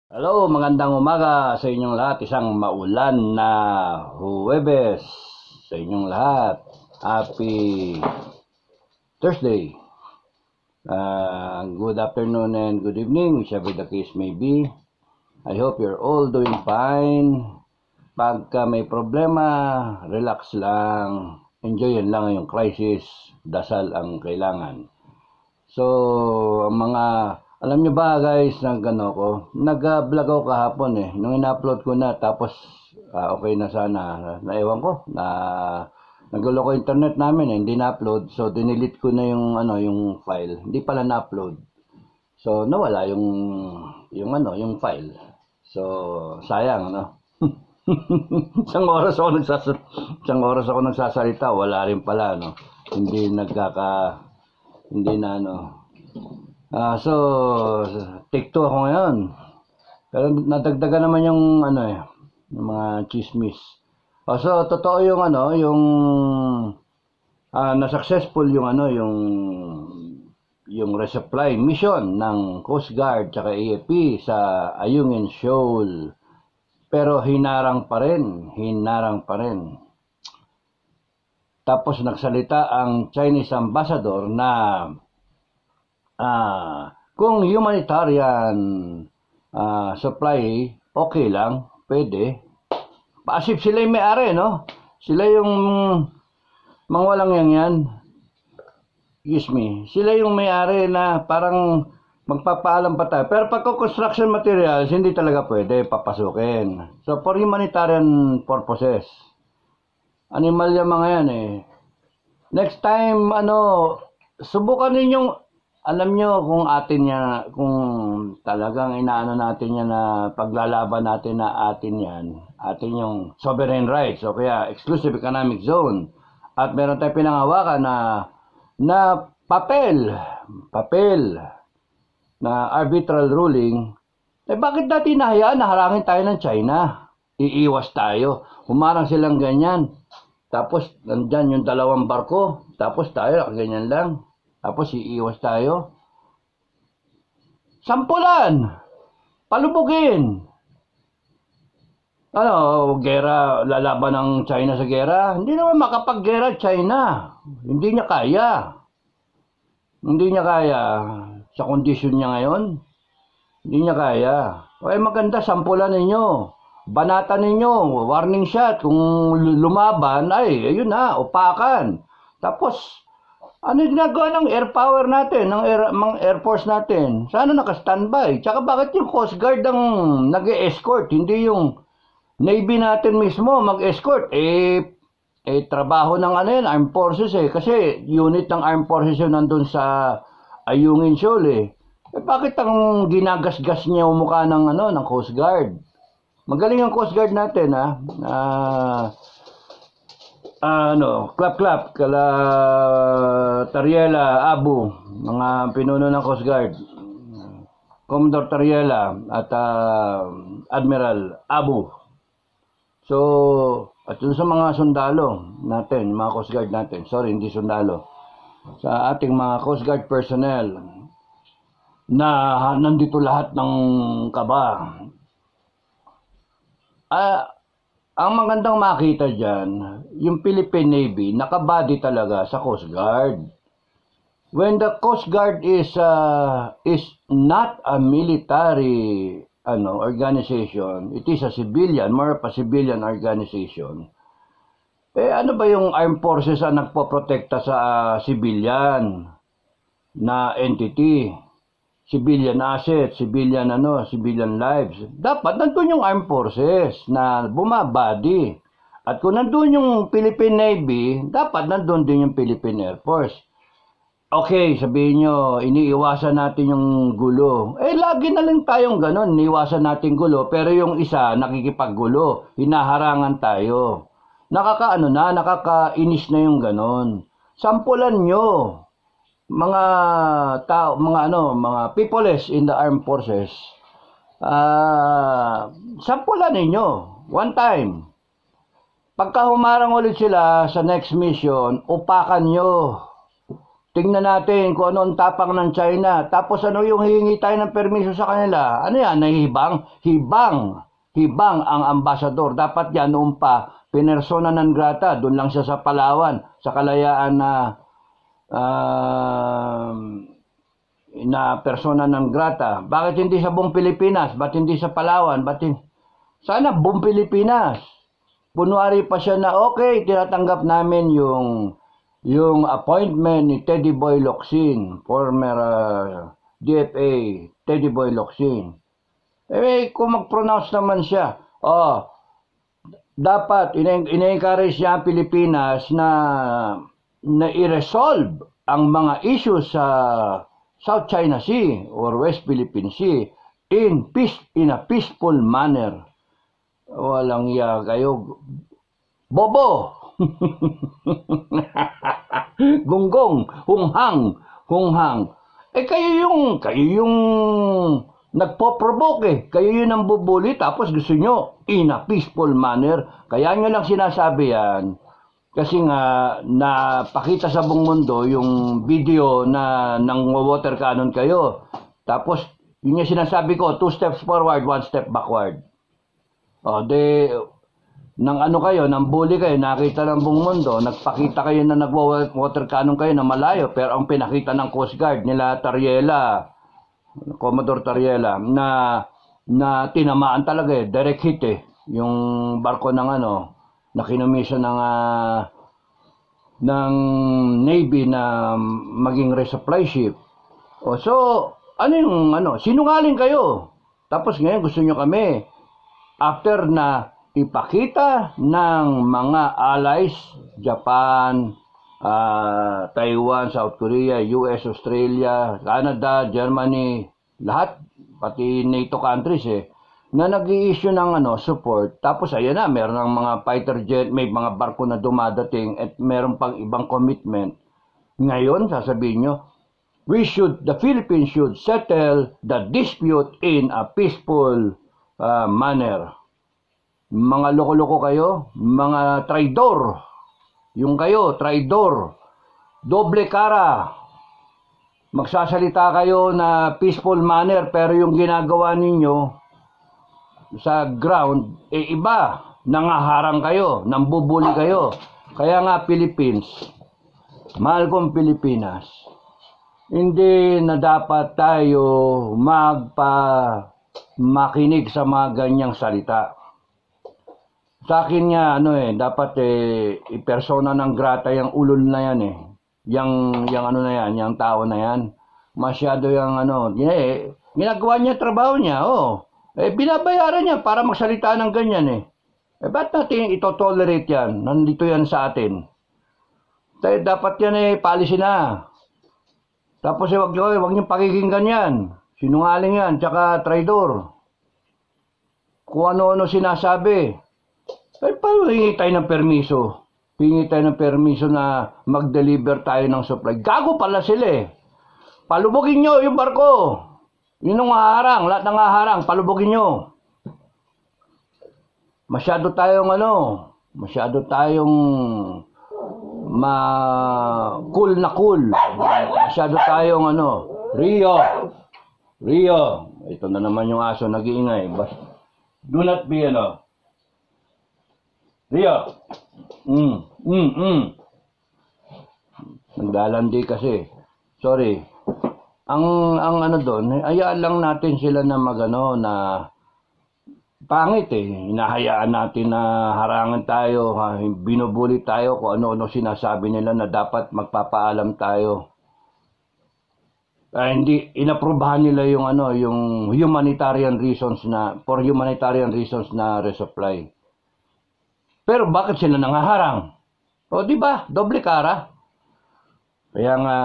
Hello, magandang umaga sa inyong lahat. Isang maulan na Huwebes sa inyong lahat. Happy Thursday. Good afternoon and good evening, whichever the case may be. I hope you're all doing fine. Pagka may problema, relax lang. Enjoyin lang yung crisis. Dasal ang kailangan. So, alam nyo ba guys, nag-vlog ako kahapon nung in-upload ko na, tapos okay na sana, naiwan ko, nagulo ko internet namin hindi na-upload, so dinilit ko na yung file, hindi pala na-upload. So, nawala yung file. So, sayang, isang oras ako nagsasalita, wala rin pala, hindi so, take 2 ako ngayon. Pero nadagdagan naman yung yung mga chismis. So, totoo yung na successful yung resupply mission ng Coast Guard tsaka AFP sa Ayungin Shoal. Pero hinarang pa rin. Tapos nagsalita ang Chinese ambassador na kung humanitarian supply, okay lang, pwede. Paasip sila yung may-ari, no? Sila yung mga walang yan. Excuse me. Sila yung may-ari na parang magpapaalam pa tayo. Pero pagka construction materials, hindi talaga pwede papasukin. So, for humanitarian purposes. Animal yung mga yan Next time, subukan ninyong, alam nyo kung kung talagang inaano natin yan na paglalaban natin na atin yung sovereign rights o kaya exclusive economic zone, at meron tayong pinanghawakan na papel na arbitral ruling, bakit natin nahayaan na harangin tayo ng China? Iiwas tayo, humarang silang ganyan, tapos nandyan yung 2 barko, tapos tayo ganyan lang. Tapos iiwas tayo. Sampulan! Palubugin! Gera, lalaban ng China sa gera? Hindi naman makapag-gera China. Hindi niya kaya. Sa kondisyon niya ngayon, hindi niya kaya. Maganda, sampulan ninyo. Banatan ninyo. Warning shot. Kung lumaban, ayun na, upakan. Tapos, ano yung ginagawa ng air power natin, ng Air Force natin? Sana naka-standby. Tsaka bakit yung Coast Guard ang nag-e-escort? Hindi yung Navy natin mismo mag-escort. Trabaho ng Armed Forces Kasi unit ng Armed Forces yun nandun sa Ayungin Shoal bakit ang ginagasgas niya yung mukha ng Coast Guard? Magaling ang Coast Guard natin clap kala Tariela Abu, mga pinuno ng Coast Guard, Commodore Tariela at Admiral Abu. So, at dun sa mga sundalo natin, mga Coast Guard natin, sorry, hindi sundalo, sa ating mga Coast Guard personnel na nandito lahat ng kaba, ang magandang makita dyan, yung Philippine Navy, nakabody talaga sa Coast Guard. When the Coast Guard is not a military organization, it is a civilian, more of a civilian organization. Ano ba yung armed forces ang nagpoprotekta sa civilian na entity? Civilian assets, civilian lives. Dapat nandun yung armed forces na bumabody. At kung nandun yung Philippine Navy, dapat nandun din yung Philippine Air Force. Okay, sabihin nyo, iniiwasan natin yung gulo. Lagi na lang tayong ganon, iniiwasan natin gulo, pero yung isa nakikipaggulo, hinaharangan tayo. Nakakainis na yung ganon. Sampulan nyo. Mga peoples in the armed forces, sampulan ninyo one time. Pagka humarang ulit sila sa next mission, upakan nyo. tingnan natin kung ano ang tapang ng China. Tapos ano yung hihingi tayo ng permiso sa kanila? Ano yan? Nahihibang? Hibang. Hibang ang ambasador. Dapat yan noon pa, pinersona non grata. Doon lang siya sa Palawan, sa Kalayaan na persona non grata. Bakit hindi sa buong Pilipinas? Bakit hindi sa Palawan? Sana buong Pilipinas. Kunwari pa siya na okay, tinatanggap namin yung appointment ni Teddy Boy Locsin, former DFA Teddy Boy Locsin. Kung mag-pronounce naman siya, dapat ina-encourage niya ang Pilipinas na i-resolve ang mga issues sa South China Sea or West Philippine Sea in a peaceful manner. Walang iya kayo. Bobo! Gonggong, hunghang. Kayo yung nagpo-provoke Kayo yung nambubuli tapos gusto nyo in a peaceful manner. Kaya nyo lang sinasabi yan. Kasi nga, napakita sa buong mundo yung video na nang water cannon kayo. Tapos, yun yung sinasabi ko, 2 steps forward, 1 step backward. Nang bully kayo, nakita ng buong mundo, nagpakita kayo na nagwa-water cannon kayo na malayo, pero ang pinakita ng Coast Guard nila Commodore Tariela, na tinamaan talaga direct hit yung barko ng na kinumisyon ng Navy na maging resupply ship. So, sinungaling kayo. Tapos ngayon gusto nyo kami, after na ipakita ng mga allies, Japan, Taiwan, South Korea, US, Australia, Canada, Germany, lahat, pati NATO countries na nag-i-issue ng support. Tapos ayan na, meron ng mga fighter jet, may mga barko na dumadating at meron pang ibang commitment. Ngayon, sasabihin nyo, the Philippines should settle the dispute in a peaceful manner. Mga loko-loko kayo, mga traidor. Yung kayo, traidor. Doble cara. Magsasalita kayo na peaceful manner pero yung ginagawa ninyo sa ground, iba. Nangaharang kayo, nambubuli kayo. Kaya nga Philippines, mahal kong Pilipinas, hindi na dapat tayo makinig sa mga ganyang salita. Sa akin nga, dapat i-persona ng grata yung ulol na yan yung tao na yan. Masyado yung ginagawa niya trabaho niya, binabayaran niya para magsalita ng ganyan ba't natin ito-tolerate yan? Nandito yan sa atin. Dapat yan policy na. Tapos wag niyo pakikinggan yan. Sinungaling yan, tsaka traidor. Kung ano-ano sinasabi. Paano hingi tayo ng permiso? Hingi tayo ng permiso na mag-deliver tayo ng supply. Gago pala sila Palubogin nyo yung barko. Yun ang haharang, lahat ng haharang, palubogin nyo. Masyado tayong cool na cool. Masyado tayong Rio. Ito na naman yung aso nag-iingay. Do not be Rio. Naglalandi kasi. Sorry. Ang doon, hayaan lang natin sila na na pangit Hinahayaan natin na harangan tayo, binubuli tayo kung ano-ano sinasabi nila na dapat magpapaalam tayo. Hindi inaprubahan nila yung humanitarian reasons for humanitarian reasons na resupply. Pero bakit sila nangaharang? Di ba? Doble cara. Kaya nga,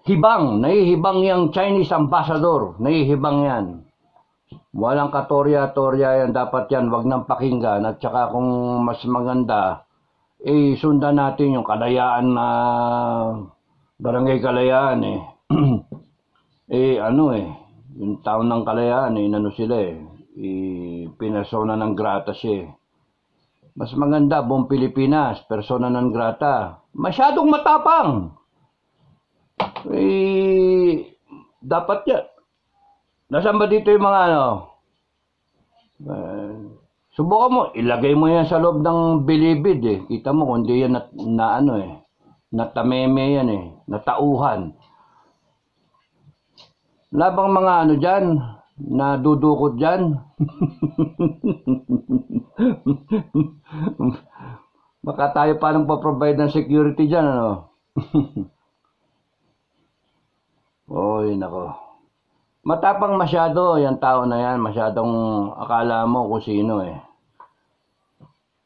hibang. Nahihibang yung Chinese ambassador. Nahihibang yan. Walang katorya-torya yan. Dapat yan, wag nang pakinggan. At saka kung mas maganda, sundan natin yung Kalayaan na Barangay Kalayaan yung taon ng Kalayaan sila pinersona ng grata siya Mas maganda, buong Pilipinas, persona non grata. Masyadong matapang. Eh, dapat yan. Nasaan ba dito yung mga ano? Subukan mo, ilagay mo yan sa loob ng bilibid eh. Kita mo kung di yan na ano eh. Natameme yan eh. Natauhan. Labang mga ano dyan, nadudukot dyan. Baka tayo pa nang pa-provide ng security dyan, ano? Oy, nako. Matapang masyado yung tao na yan. Masyadong akala mo kung sino eh.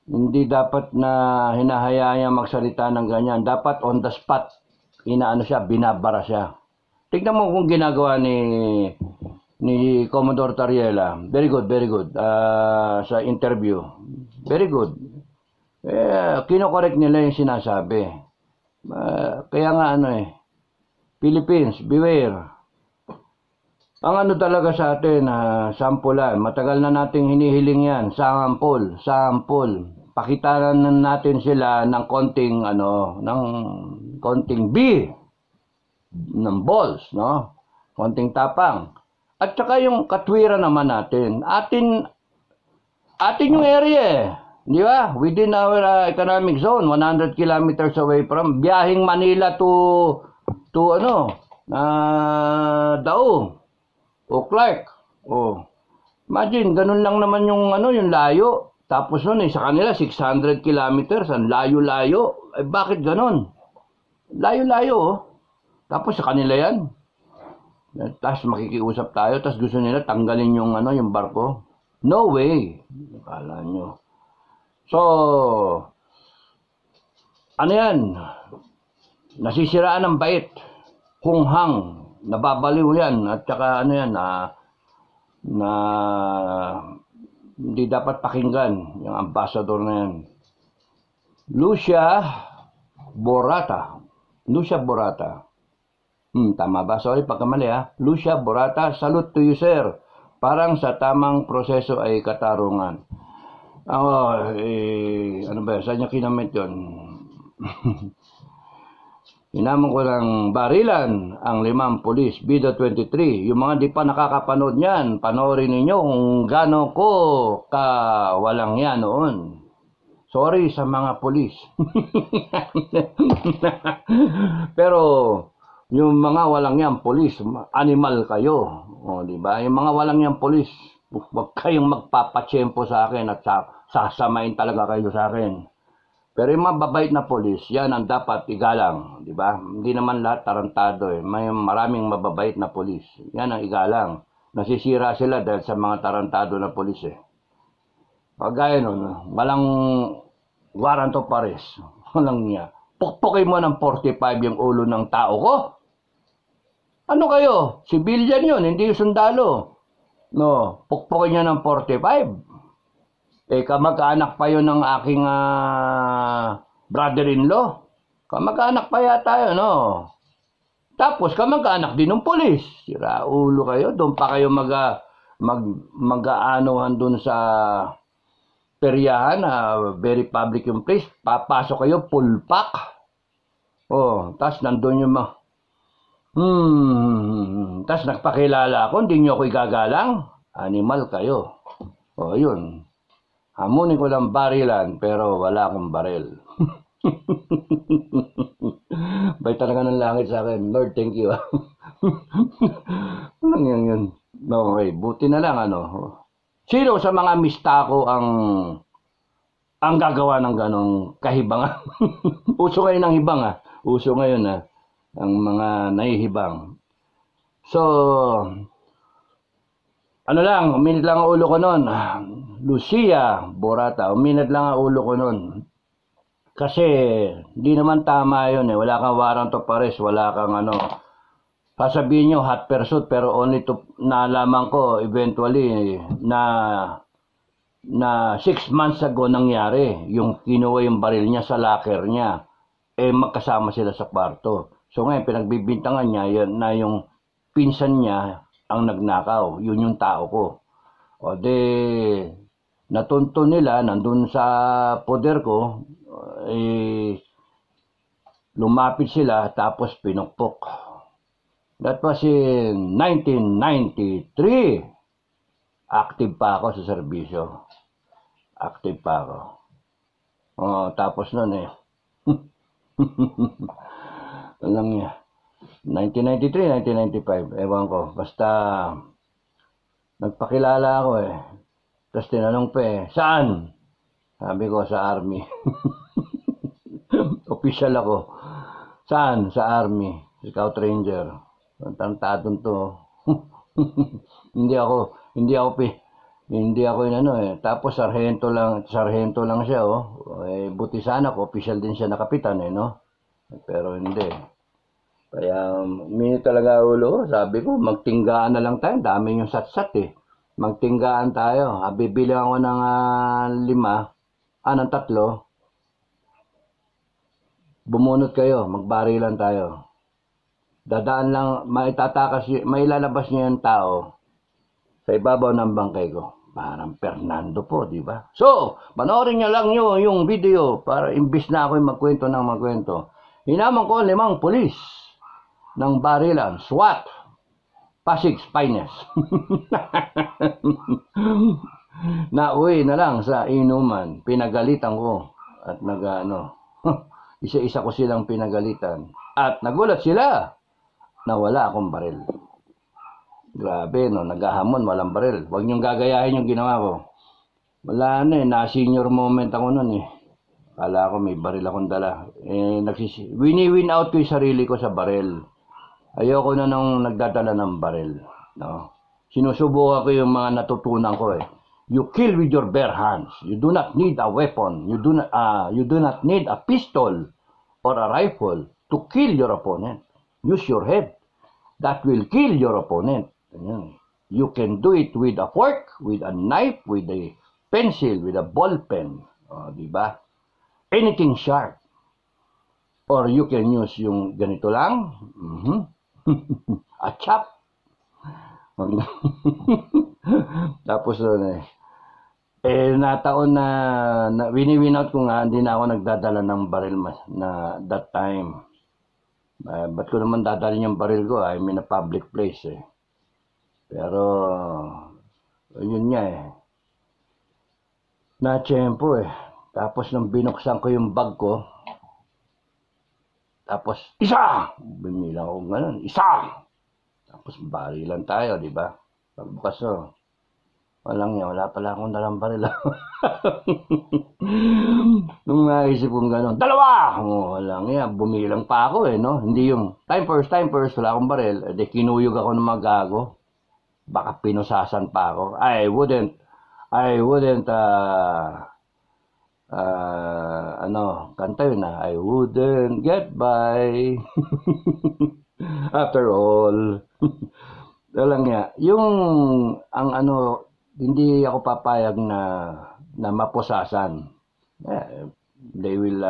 Hindi dapat na hinahayaan magsalita ng ganyan. Dapat on the spot. Inaano siya, binabara siya. Tignan mo kung ginagawa ni Commodore Tariela. Very good, very good. Sa interview. Very good. Kino-correct nila yung sinasabi. Kaya nga ano eh. Philippines, beware. Ang ano talaga sa atin, sampulan. Matagal na nating hinihiling yan. Sample. Pakitaan na natin sila ng konting konting B ng balls, no? Konting tapang. At saka yung katwiran naman natin. Atin yung area eh. Di ba? Within our economic zone, 100 kilometers away from biyahing Manila to Daong o Clark. Imagine, ganun lang naman yung yung layo. Tapos nun sa kanila 600 kilometers, ang layo-layo. Bakit ganun? Layo-layo Tapos sa kanila yan. Tapos makikiusap tayo, tapos gusto nila tanggalin yung yung barko. No way. Akala nyo. So, ano yan? Nasisiraan ng bait. Hunghang. Nababaliw yan. At saka na hindi dapat pakinggan yung ambassador na yan. Lucia Borata. Tama ba? Sorry, pagkamali Lucia Borata, salute to you, sir. Parang sa tamang proseso ay katarungan. Ano ba? Saan niya kinamit yun? Hinamon ko ng barilan ang 5 pulis, Bida 23. Yung mga di pa nakakapanood niyan, panoorin ninyo kung gaano ko walang yan noon. Sorry sa mga pulis. Pero yung mga walang yan pulis, animal kayo. Di ba? Yung mga walang yan pulis, huwag kayong magpapatsyempo sa akin at sasamain talaga kayo sa akin. Pero yung mga babait na polis, yan ang dapat igalang, di ba? Hindi naman lahat tarantado May maraming mababait na polis. Yan ang igalang. Nasisira sila dahil sa mga tarantado na polis Pagaya nun, walang warrant of arrest. Walang niya. Pukpukin mo ng 45 yung ulo ng tao ko. Ano kayo? Civilian yun, hindi yung sundalo. No, pukpukin niya ng 45. Kamag-anak pa yun ng aking brother-in-law. Kamag-anak pa yata yun, Tapos kamag-anak din ng polis. Sira ulo kayo. Doon pa kayo mag-aanuhan doon sa peryahan, very public yung place. Papasok kayo, pulpak. Tapos nandun yung tapos nagpakilala ako, hindi nyo ako igagalang. Animal kayo. Yun. Hamunin ko lang barilan, pero wala akong baril. Bay talaga ng langit sa akin. Lord, thank you. Walang yun. Okay, buti na lang Sino sa mga mistako ang gagawa ng ganong kahibangan? Uso ngayon ang hibang Uso ngayon ang mga nahihibang. So, uminit lang ang ulo ko nun. Lucia Borata, uminit lang ang ulo ko nun. Kasi, di naman tama yun Wala kang warrant of arrest, wala kang sasabihin nyo hot pursuit, pero only to, nalaman ko eventually na 6 months ago nangyari. Yung kinuha yung baril niya sa locker niya. Magkasama sila sa kwarto. So ngayon, pinagbibintangan niya na yung pinsan niya ang nagnakaw. Yun yung tao ko. natunto nila, nandun sa poder ko, lumapit sila, tapos pinukpok. That was in 1993. Active pa ako sa serbisyo. Active pa ako. Tapos nun alam niya, 1993, 1995, ewan ko. Basta, nagpakilala ako Tapos tinanong pa saan? Sabi ko, sa Army. Official ako. Saan? Sa Army. Scout Ranger. Tantadon to. Hindi ako Tapos sarhento lang siya, buti sana ko, official din siya na kapitan, no? Pero hindi. Kaya, minit talaga ulo. Sabi ko, magtinggaan na lang tayo. Dami yung satsat, Magtinggaan tayo. Bibili ako ng 3. Bumunot kayo. Magbarilan tayo. Dadaan lang, mailalabas niya yung tao sa ibabaw ng bangkay ko. Parang Fernando po, di ba? So, panoorin niyo lang yung video para imbis na ako magkwento ng magkwento. Hinaman ko 5 pulis ng barilan, SWAT, Pasig Finest. Nauwi na lang sa inuman, pinagalitan ko at isa-isa ko silang pinagalitan. At nagulat sila na wala akong baril. Grabe, naghahamon, walang baril. Huwag niyong gagayahin yung ginawa ko. Wala na-senior moment ako nun Kala ko may baril akong dala. Win out ko yung sarili ko sa baril. Ayoko na nung nagdadala ng baril. No? Sinusubukan ko yung mga natutunan ko You kill with your bare hands. You do not need a weapon. You do not need a pistol or a rifle to kill your opponent. Use your head. That will kill your opponent. You can do it with a fork, with a knife, with a pencil, with a ball pen. Diba? Anything sharp. Or you can use yung ganito lang. A chop. Tapos nataon na win out ko nga, hindi na ako nagdadala ng baril na that time. Ba't ko naman dadalhin yung baril ko? I'm in a public place Pero yun nga na-tsempo Tapos nung binuksan ko yung bag ko, tapos isa! Binilang ko ganun, isa! Tapos barilan tayo, di ba? Pagbukas wala pala akong dalang baril. Nung naisip kong gano'n, 2! Walang bumilang pa ako no? Hindi yung time first, wala akong baril. Kinuyog ako ng magago. Baka pinusasan pa ako. I wouldn't, kanta yun I wouldn't get by. After all. Walang hindi ako papayag na mapusasan. They will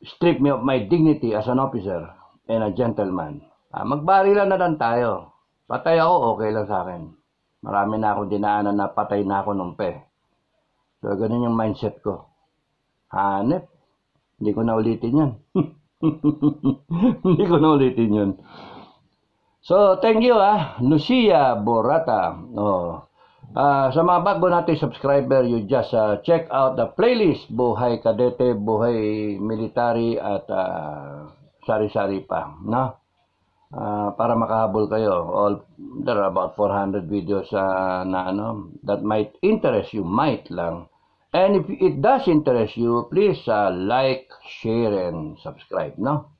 strip me of my dignity as an officer and a gentleman. Magbarilan na lang tayo. Patay ako, okay lang sa akin. Marami na akong dinaanan na patay na ako nung So, ganun yung mindset ko. Hanep. Hindi ko na ulitin yan. Hindi ko na ulitin yun. So, thank you Lucia Borata. Sa mga bago natin subscriber, you just check out the playlist Buhay Kadete, Buhay Military at sari-sari pa, no? Para makahabol kayo. There are about 400 videos that might interest you, might lang. And if it does interest you, please like, share, and subscribe, no?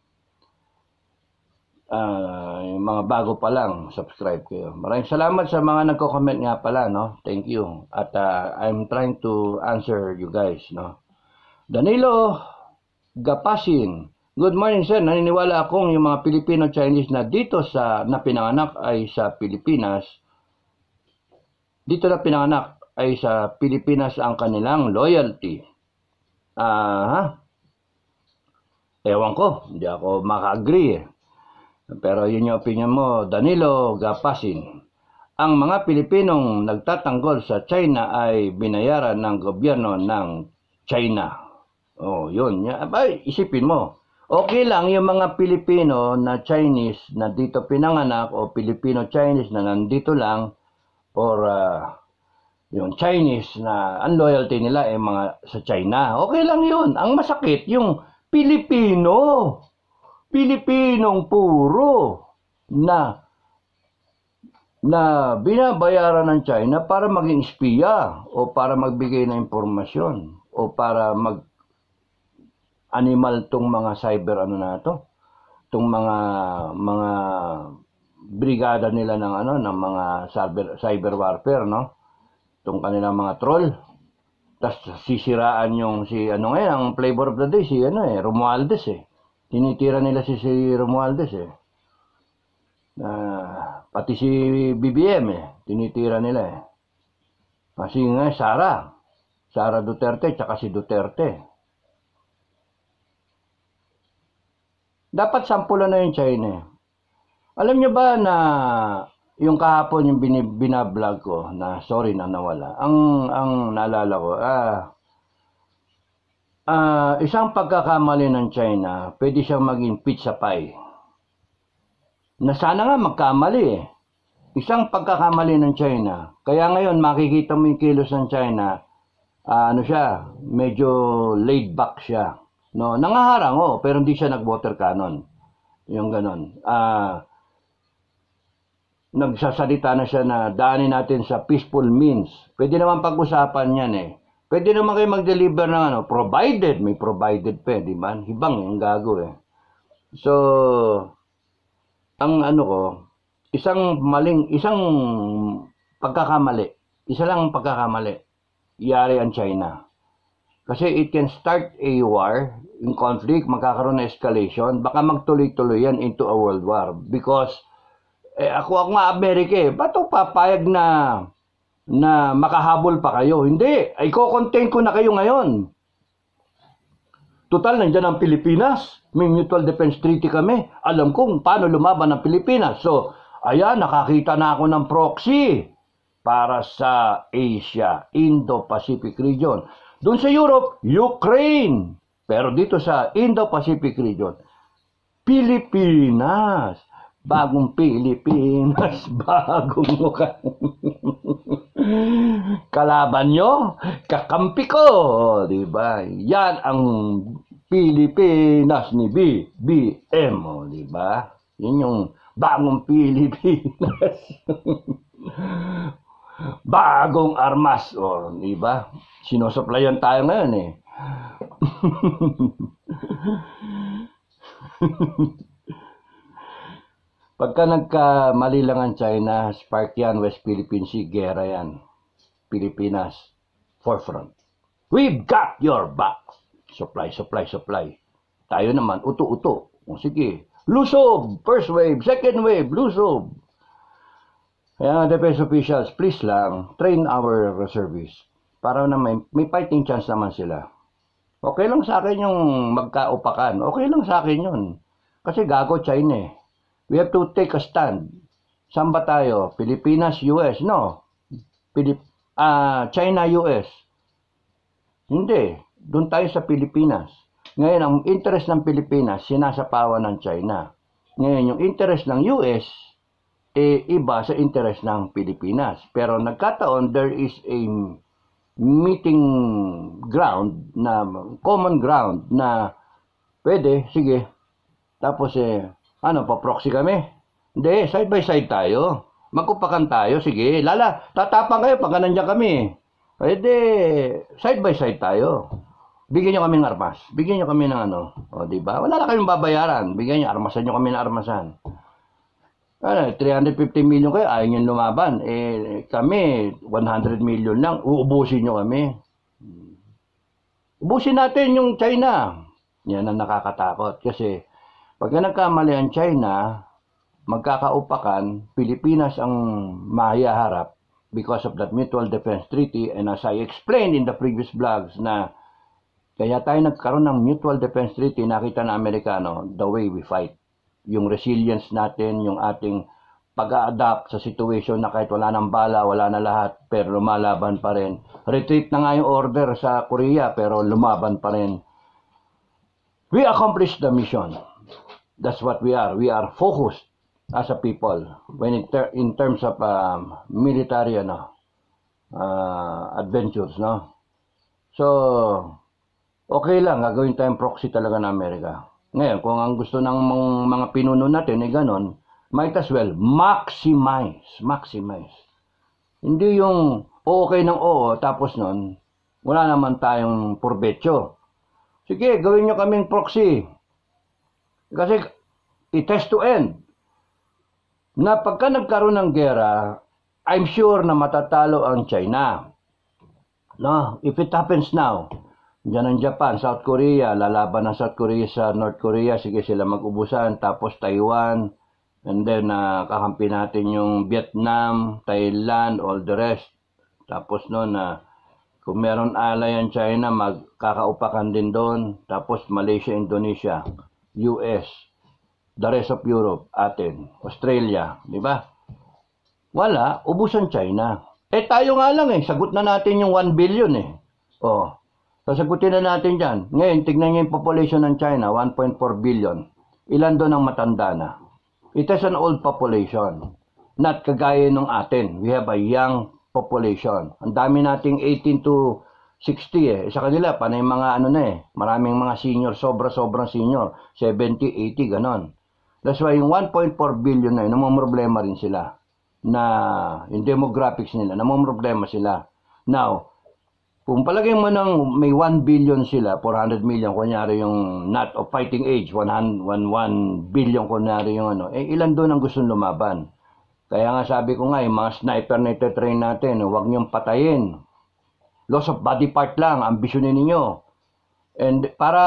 Yung mga bago pa lang, subscribe kayo. Maraming salamat sa mga nagko-comment nga pala, no? Thank you. At I'm trying to answer you guys, no? Danilo Gapasin. Good morning, sir. Naniniwala akong yung mga Filipino-Chinese na na pinanganak ay sa Pilipinas. Dito na pinanganak ay sa Pilipinas ang kanilang loyalty. Ewan ko, hindi ako maka-agree. Pero yun yung opinion mo, Danilo Gapasin. ang mga Pilipinong nagtatanggol sa China ay binayaran ng gobyerno ng China. Oh, yun. Abay, isipin mo. Okay lang yung mga Pilipino na Chinese na dito pinanganak o Filipino-Chinese na nandito lang or yung Chinese na ang loyalty nila ay mga sa China. Okay lang yun. Ang masakit yung Pilipino. Pilipinong puro na binabayaran ng China para maging espiya o para magbigay ng impormasyon o para animal tong mga cyber tong mga brigada nila ng mga cyber warfare, no, tong kanilang mga troll. Tas sisiraan yung ang flavor of the day Romualdez tinitira nila si Romualdez pati si BBM tinitira nila kasi nga Sara Duterte tsaka si Duterte. Dapat sampulan na yung China. Alam nyo ba na yung kahapon yung binablog ko na sorry na nawala. Ang naalala ko, isang pagkakamali ng China, pwede siyang maging pizza pie. Na sana nga magkamali Isang pagkakamali ng China. Kaya ngayon makikita mo yung kilos ng China, medyo laid back siya. No, nangaharang pero hindi siya nag-water cannon. Yung ganon. Nagsasalita na siya na daanin natin sa peaceful means. Pwede naman pag-usapan yan Pwede naman kayo mag-deliver ng provided, may provided pa di ba? Hibang yung gago So, ang isang pagkakamali, isa lang pagkakamali, yari ang China. Kasi it can start a war, in conflict, magkakaroon na escalation, baka magtuloy-tuloy yan into a world war. Because, ako nga Amerika ba't papayag na makahabol pa kayo? Hindi, i-contain ko na kayo ngayon. Total, nandiyan ang Pilipinas. May mutual defense treaty kami. Alam kong paano lumaban ang Pilipinas. So, ayan, nakakita na ako ng proxy para sa Asia, Indo-Pacific region. Doon sa Europe, Ukraine. Pero dito sa Indo-Pacific region, Pilipinas. Bagong Pilipinas, bagong mukha. Kalaban nyo, kakampi ko, di ba? Yan ang Pilipinas ni BBM, di ba? Yun yung bagong Pilipinas. Bagong armas, di ba? Sinusuplayan tayo ngayon Pagka nagkamali lang ang China, spark yan, West Philippine Sea, gera yan. Pilipinas, forefront. We've got your back. Supply, supply, supply. Tayo naman, uto-uto. Sige, lusob, first wave, second wave, lusob. Kaya defense officials, please lang, train our reservists. Para na may fighting chance naman sila. Okay lang sa akin yung magkaupakan. Okay lang sa akin yun. Kasi gago China We have to take a stand. Saan ba tayo? Pilipinas, US? No. China, US? Hindi. Doon tayo sa Pilipinas. Ngayon, ang interest ng Pilipinas, sinasapawan ng China. Ngayon, yung interest ng US, iba sa interest ng Pilipinas. Pero nagkataon, there is a meeting ground, na common ground, na pwede, sige. Tapos, pa-proxy kami? Hindi, side by side tayo. Magkupakan tayo, sige. Tatapang kayo pagka nandiyan kami. Pwede, side by side tayo. Bigyan nyo kami ng armas. Bigyan nyo kami ng diba? Wala na kayong babayaran. Bigyan nyo, armasan nyo kami ng armasan. 350 million kayo, ayaw nyo lumaban. Kami, 100 million lang. Uubusin nyo kami. Ubusin natin yung China. Yan ang nakakatakot. Kasi, pagka nagkamali ang China, magkakaupakan, Pilipinas ang mahiharap because of that Mutual Defense Treaty. And as I explained in the previous vlogs na kaya tayo nagkaroon ng Mutual Defense Treaty, nakita na Amerikano, the way we fight. Yung resilience natin, yung ating pag-a-adapt sa situation na kahit wala ng bala, wala na lahat, pero lumalaban pa rin. Retreat na nga yung order sa Korea, pero lumaban pa rin. We accomplished the mission. That's what we are. We are focused as a people when in terms of military adventures, no? So, okay lang, gagawin tayong proxy talaga ng Amerika. Ngayon, kung ang gusto ng mga pinuno natin ay ganon, might as well maximize. Hindi yung okay ng oo, tapos nun, wala naman tayong purbetyo. Sige, gawin nyo kaming proxy. Kasi it has to end. Na pagka nagkaroon ng gera, I'm sure na matatalo ang China. No, if it happens now, dyan ang Japan, South Korea, lalaban ng South Korea sa North Korea, sige sila mag-ubusan, tapos Taiwan, and then kakampi natin yung Vietnam, Thailand, all the rest. Tapos noon kung meron alay ang China, magkakaupakan din doon. Tapos Malaysia, Indonesia, US, the rest of Europe, atin, Australia, di ba? Wala, ubusan China. Tayo nga lang sagot na natin yung 1 billion sasagutin na natin dyan. Ngayon, tignan nyo yung population ng China, 1.4 billion. Ilan doon ang matanda na? It is an old population. Not kagaya nung atin. We have a young population. Ang dami nating 18 to 60 Sa kanila, panay mga maraming mga senior, sobrang senior. 70, 80, ganon. That's why yung 1.4 billion na yun, namumroblema rin sila. Na yung demographics nila, namumroblema sila. Now, kung palagay mo nang may 1 billion sila, 400 million, kunyari yung not of fighting age, 1 billion kunyari yung ilan doon ang gustong lumaban. Kaya nga sabi ko nga, yung mga sniper na ito-train natin, huwag niyong patayin. Loss of body part lang, ambisyonin ninyo. And para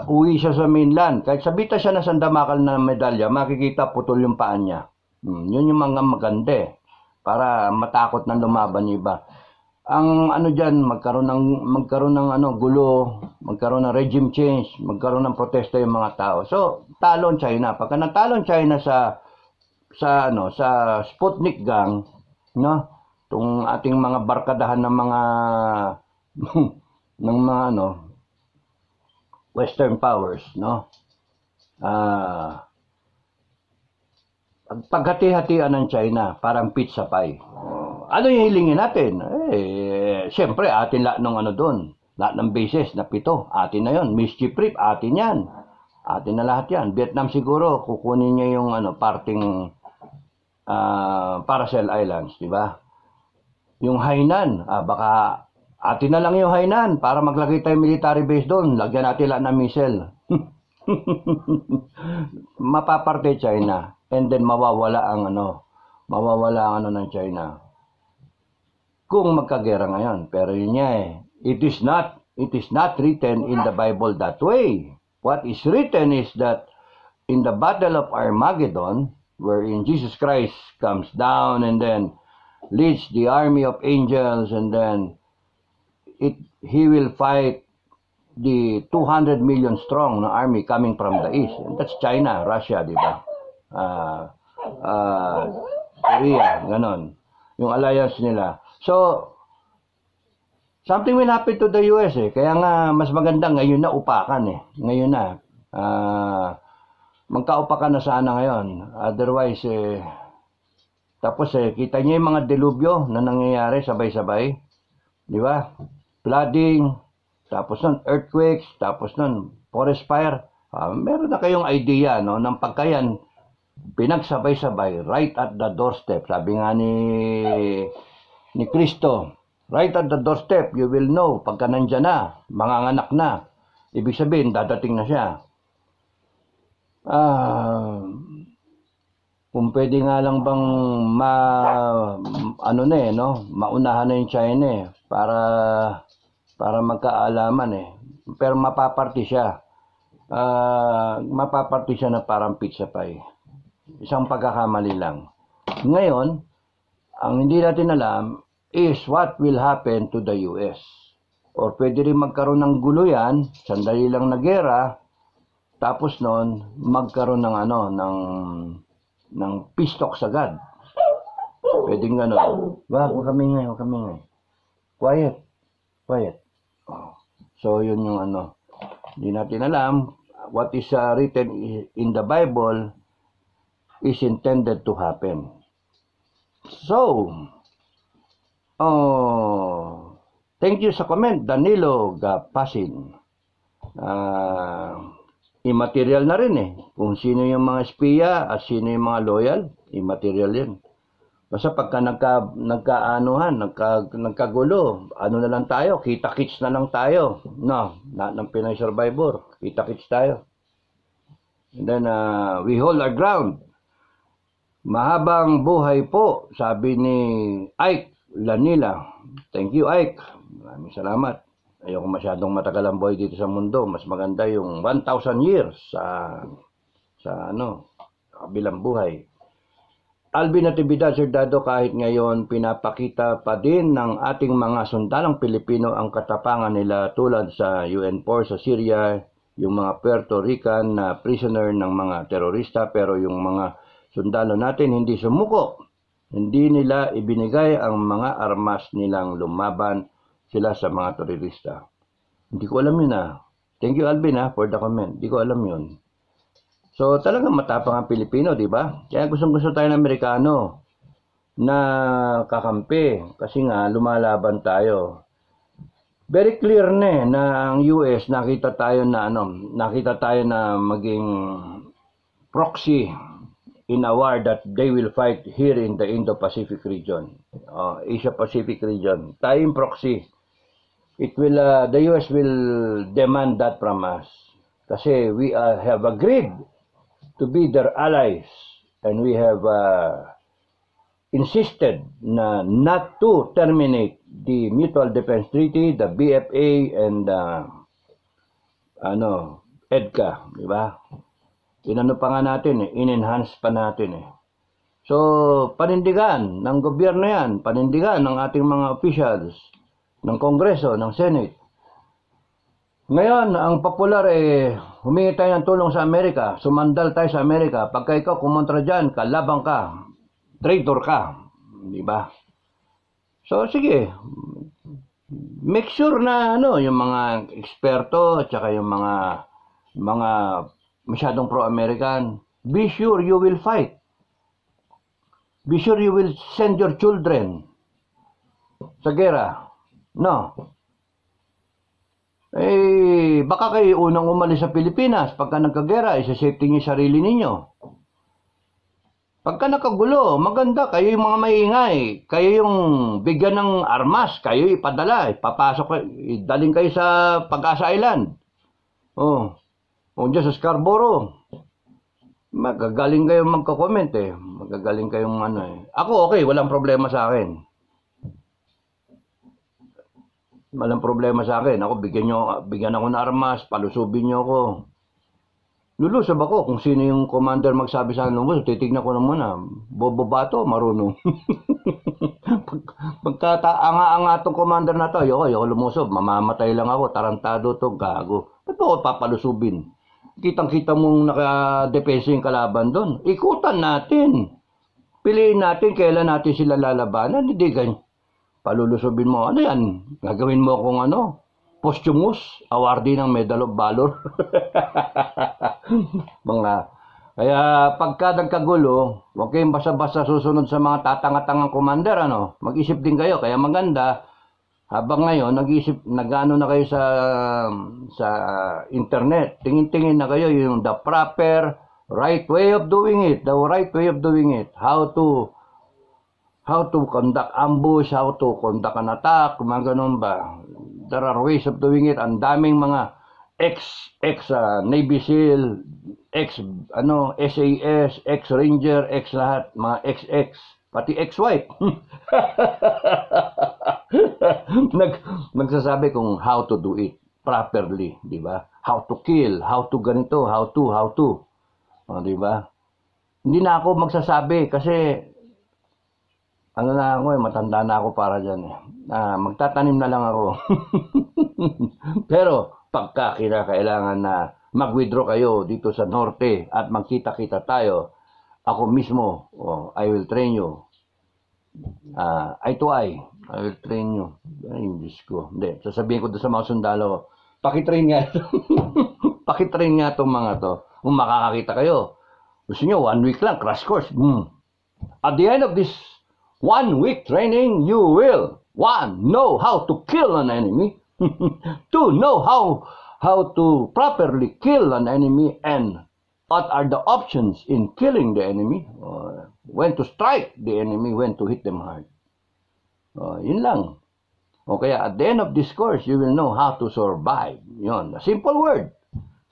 uwi siya sa mainland, kahit sabita siya na sandamakal na medalya, makikita putol yung paan niya. Yun yung mga maganda para matakot ng lumaban yung iba. Ang dyan, magkaroon ng gulo, magkaroon ng regime change, magkaroon ng protesta yung mga tao. So, talon China. Pagka natalon China sa Sputnik gang, no? Tung ating mga barkadahan ng mga ng mga Western powers, no? Paghati-hatian ng China, parang pizza pie. Ano yung hilingin natin? Siyempre, atin lahat ng doon. Lahat ng bases na 7, atin na yon. Mischief Reef, atin yan. Atin na lahat yan. Vietnam siguro, kukunin niya yung parting Paracel Islands, di ba? Yung Hainan, baka atin na lang yung Hainan para maglagay tayo military base doon. Lagyan natin lahat ng missile. Mapaparte China. And then mawawala ang ng China. Kung magkagera ngayon, pero yun niya it is not written in the Bible that way. What is written is that in the battle of Armageddon, wherein Jesus Christ comes down and then leads the army of angels, and then he will fight the 200 million strong na army coming from the east. And that's China, Russia, di ba? Korea, ganon. Yung alliance nila. So, something will happen to the US Kaya nga, mas maganda ngayon na upakan Ngayon na. Magkaupakan na sana ngayon. Otherwise, tapos kita niyo yung mga delubyo na nangyayari sabay-sabay. Di ba? Flooding, tapos nun earthquakes, tapos nun forest fire. Meron na kayong idea, ng pagkayan, pinagsabay-sabay, right at the doorstep. Sabi nga ni Kristo, right at the doorstep, you will know, pagka nandyan na, manganganak na. Ibig sabihin, dadating na siya. Kung pwede nga lang bang maunahan na yung China para magkaalaman Pero mapaparty siya. Mapaparty siya na parang pizza pie. Isang pagkakamali lang. Ngayon, ang hindi natin alam is what will happen to the US. Or pwede rin magkaroon ng gulo yan, sandali lang na gera, tapos noon magkaroon ng ng pistok sagad. Pwedeng gano'n. Huwag kami ngay. Quiet. Oh. So, yun yung ano. Hindi natin alam what is written in the Bible is intended to happen. So, thank you sa comment, Danilo Gapasin. Immaterial na rin eh. Kung sino yung mga espiya at sino yung mga loyal, immaterial yun. Basta pagka nagkagulo, ano na lang tayo, kita-kits na lang tayo. No, ng Pinoy Survivor, kita-kits tayo. And then, we hold our ground. Mahabang buhay po, sabi ni Ike Lanila. Thank you, Ike. Maraming salamat. Ayoko masyadong matagal ang buhay dito sa mundo. Mas maganda yung 1,000 years sa kabilang buhay. Alvin Natividad, Sir Dado, kahit ngayon pinapakita pa din ng ating mga sundalang Pilipino ang katapangan nila tulad sa UN Force sa Syria, yung mga Puerto Rican na prisoner ng mga terorista, pero yung mga sundalo natin hindi sumuko. Hindi nila ibinigay ang mga armas nilang lumaban sila sa mga terorista. Hindi ko alam yun Thank you, Alvin for the comment. Hindi ko alam yun. So, talagang matapang ang Pilipino, di ba? Kaya gusto tayo ng Amerikano na kakampi kasi nga lumalaban tayo. Very clear na ang US nakita tayo na maging proxy in a war that they will fight here in the Indo-Pacific region, Asia-Pacific region. Tayong proxy. The US will demand that from us kasi we have agreed to be their allies, and we have insisted not to terminate the Mutual Defense Treaty, the BFA, and EDCA, di ba? Inano pa nga natin in-enhance pa natin So, panindigan ng gobyerno yan, panindigan ng ating mga officials, ng Kongreso, ng Senate. Ngayon, ang popular humingi tayo ng tulong sa Amerika, sumandal tayo sa Amerika. Pagka ikaw kumontra dyan, kalabang ka, traitor ka, di ba? So, sige, make sure na yung mga eksperto at saka yung mga masyadong pro-American, be sure you will fight. Be sure you will send your children sa gera. No. Baka kayo unang umalis sa Pilipinas pagka nagkagera, isa-safety niyo sarili ninyo. Pagka nakagulo, maganda, kayo yung mga maingay, kayo yung bigyan ng armas, kayo ipadala, ipapasok, daling kayo sa Pag-asa Island. O dyan sa Scarborough. Magagaling kayo magko-comment Magagaling kayong Ako okay, walang problema sa akin. Walang problema sa akin. Ako, bigyan ako ng armas, palusubin niyo ako. Lulusob ako kung sino yung commander magsabi sa akin, titignan ko na muna. Bobo ba to? Marunong. Pagkataanga-anga tong commander na to, ayoko lumusob. Mamamatay lang ako. Tarantado to, gago. Ba't ako papalusubin? Kitang-kita mong nakadepensa yung kalaban doon. Ikutan natin. Piliin natin kailan natin sila lalabanan. Hindi ganyan. Palulusubin mo, ano yan? Gagawin mo akong posthumous, awardee ng Medal of Valor. Kaya pagka nagkagulo, huwag kayong basta-basta susunod sa mga tatanga-tangang commander, Mag-isip din kayo, kaya maganda, habang ngayon, nag-ano na kayo sa internet, tingin-tingin na kayo yung the proper, right way of doing it, how to conduct ambush, how to conduct an attack, mga ganun ba. There are ways of doing it. Ang daming mga Navy SEAL, SAS, ex-Ranger, ex-lahat, mga XX, pati ex-wife. Nagsasabi kung how to do it properly, di ba? How to kill, how to ganito, how to. Di ba? Hindi na ako magsasabi kasi na ako matanda na ako para dyan magtatanim na lang ako. Pero pagka kailangan na mag-withdraw kayo dito sa norte at magkita-kita tayo, Ako mismo, I will train you. Eye to eye, I will train you. Ay, Diyos ko. Hindi, sasabihin ko doon sa mga sundalo ko, pakitrain nga ito. Pakitrain nga itong mga to. Kung makakakita kayo. Gusto nyo, 1 week lang, crash course. At the end of this 1 week training, you will, 1, know how to kill an enemy. 2, know how to properly kill an enemy, and what are the options in killing the enemy. When to strike the enemy, when to hit them hard. Yun lang. O kaya, at the end of this course, you will know how to survive. Yun, a simple word.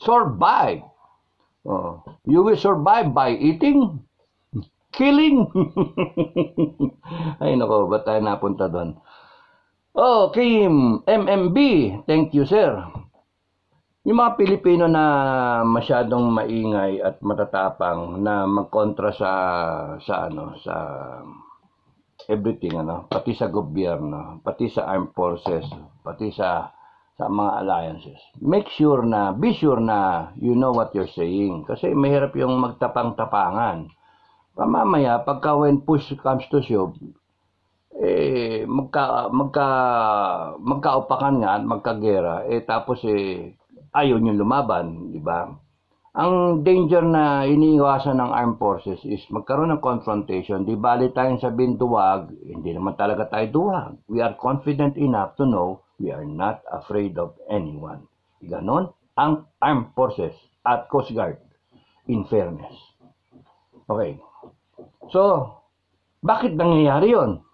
Survive. You will survive by eating, killing. Ay, nako, ba't tayo napunta doon? Kim MMB, thank you, sir. Yung mga Pilipino na masyadong maingay at matatapang na magkontra sa everything, pati sa gobyerno, pati sa armed forces, pati sa mga alliances. Be sure na you know what you're saying. Kasi mahirap yung magtapang-tapangan. Mamaya, pagka when push comes to shove, magkaupakan nga at magkagera, tapos ayaw nyo lumaban, di ba? Ang danger na iniiwasan ng armed forces is magkaroon ng confrontation. Di bali tayong sabihin duwag, hindi naman talaga tayo duwag. We are confident enough to know we are not afraid of anyone. Ganon ang armed forces at Coast Guard, in fairness. Okay. So, bakit nangyayari yun?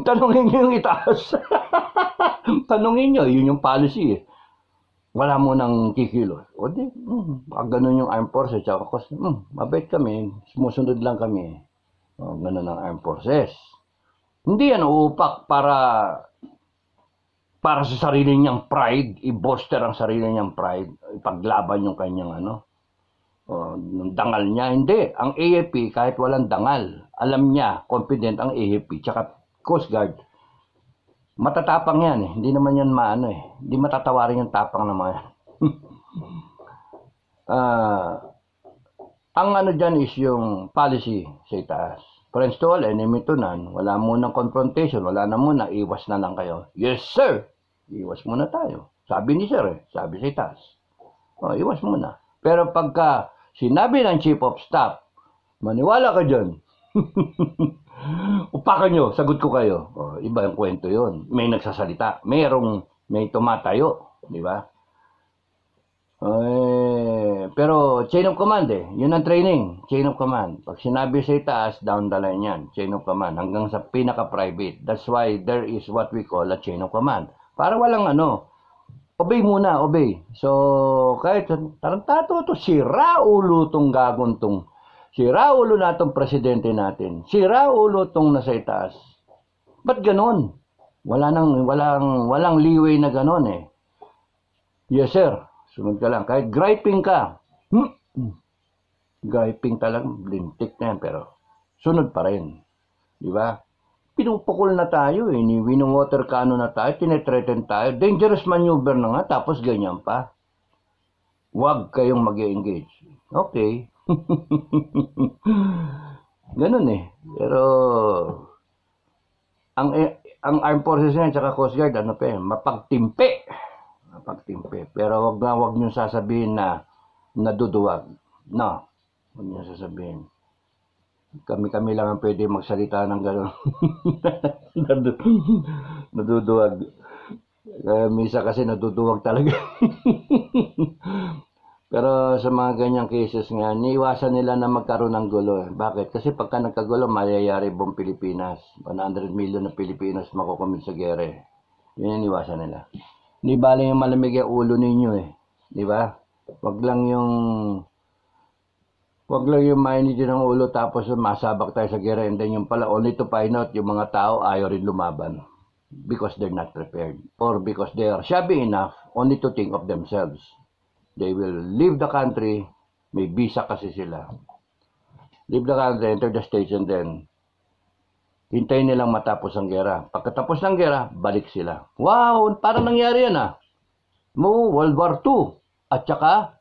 Tanungin nyo yung itaas. Tanungin nyo, yun yung policy. Wala mo nang kikilos. O di, ganun yung armed forces. Mabait kami, sumusunod lang kami. Ganun ang armed forces. Hindi yan uupak para sa sarili niyang pride, i-bolster ang sarili niyang pride, ipaglaban yung kanyang dangal niya. Hindi. Ang AFP, kahit walang dangal, alam niya, confident ang AFP, tsaka Coast Guard, matatapang yan. Hindi naman yan Hindi matatawarin yung tapang ng mga ang dyan is yung policy sa itaas. Friends to all, enemy to none. Wala munang confrontation. Wala na muna. Iwas na lang kayo. Yes, sir. Iwas muna tayo. Sabi ni sir Sabi sa itaas. Iwas muna. Pero pagka sinabi ng Chief of Staff, maniwala ka dyan. Upakan nyo, sagot ko kayo. Iba yung kwento yun. May nagsasalita. May tumatayo. Di ba? Pero chain of command Yun ang training. Chain of command. Pag sinabi sa itaas, down the line yan. Chain of command. Hanggang sa pinaka-private. That's why there is what we call a chain of command. Para walang obey muna, obey. So, kahit tarantato to, sira ulo tong gagong tong. Sira ulo na tong presidente natin. Sira ulo tong nasa itaas. Ba't ganon? Walang leeway na ganon Yes, sir. Sunod ka lang. Kahit griping ka. Griping talagang lintik na yan. Pero sunod pa rin. Di ba? Pinupukol na tayo Wino-water cannon na tayo. Tinetreaten tayo. Dangerous maneuver na nga. Tapos ganyan pa. Huwag kayong mag-engage. Okay. Ganun Pero ang armed forces niya at Coast Guard mapagtimpi. Pero wag niyo sasabihin na naduduwag. No. Wag niyo sasabihin. Kami lang ang pwede magsalita ng gano'n. Naduduwag. Misa kasi naduduwag talaga. Pero sa mga ganyang cases nga, niiwasan nila na magkaroon ng gulo. Bakit? Kasi pagka nagkagulo, mayayari buong Pilipinas. 100 million na Pilipinas makukumit sa gere. Yun yung iwasan nila. Hindi bali yung malamig yung ulo ninyo Di ba? Wag lang yung mainit ng ulo tapos masabak tayo sa gere. And then yung pala, only to find out, yung mga tao ayaw rin lumaban. Because they're not prepared. Or because they are shabby enough only to think of themselves. They will leave the country. May visa kasi sila. Leave the country, enter the States, and then hintayin nilang matapos ang gera. Pagkatapos ng gera, balik sila. Wow! Parang nangyari yan World War II. At saka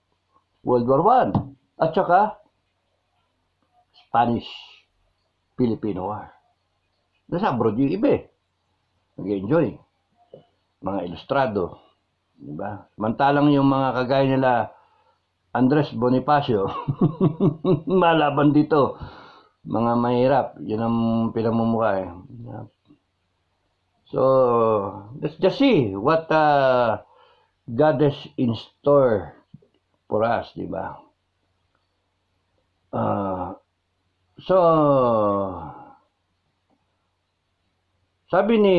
World War I. At saka Spanish-Filipino War. Nasa abroad yung iba eh. Nag-enjoy. Mga ilustrado. Diba? Samantalang yung mga kagaya nila Andres Bonifacio, malaban dito. Mga mahirap. Yun ang pinamumukha eh. So, let's just see what God is in store for us, di ba? So, sabi ni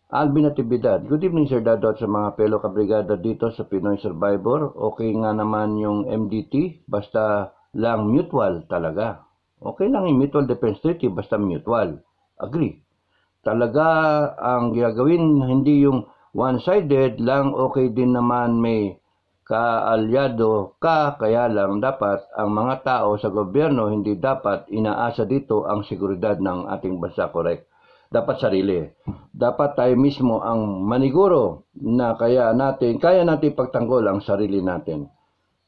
Alvin Natividad, good evening Sir Dado at sa mga fellow kabrigada dito sa Pinoy Survivor. Okay nga naman yung MDT, basta lang mutual talaga. Okay lang yung Mutual Defense Treaty, basta mutual. Agree. Talaga ang gagawin, hindi yung one-sided lang, okay din naman may kaalyado ka, kaya lang dapat ang mga tao sa gobyerno hindi dapat inaasa dito ang seguridad ng ating bansa, correct. Dapat sarili. Dapat tayo mismo ang maniguro na kaya natin pagtanggol ang sarili natin.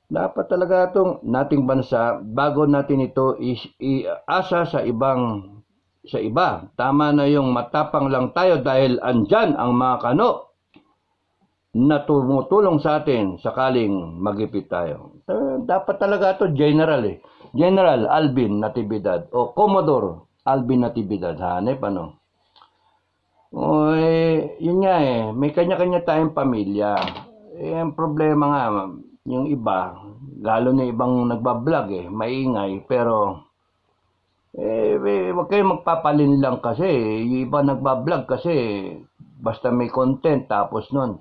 Dapat talaga itong nating bansa, bago natin ito iasa sa iba. Tama na yung matapang lang tayo dahil andyan ang mga kano na tumutulong sa atin sakaling magipit tayo. Dapat talaga ito general eh. General Alvin Natividad o Commodore Alvin Natividad. Hanep ano? O, yun nga eh. May kanya-kanya tayong pamilya. Ang problema nga, yung iba, lalo na ibang nagbablog eh, maingay, pero wag kayo magpapalin lang kasi, yung iba nagbablog kasi, basta may content, tapos nun,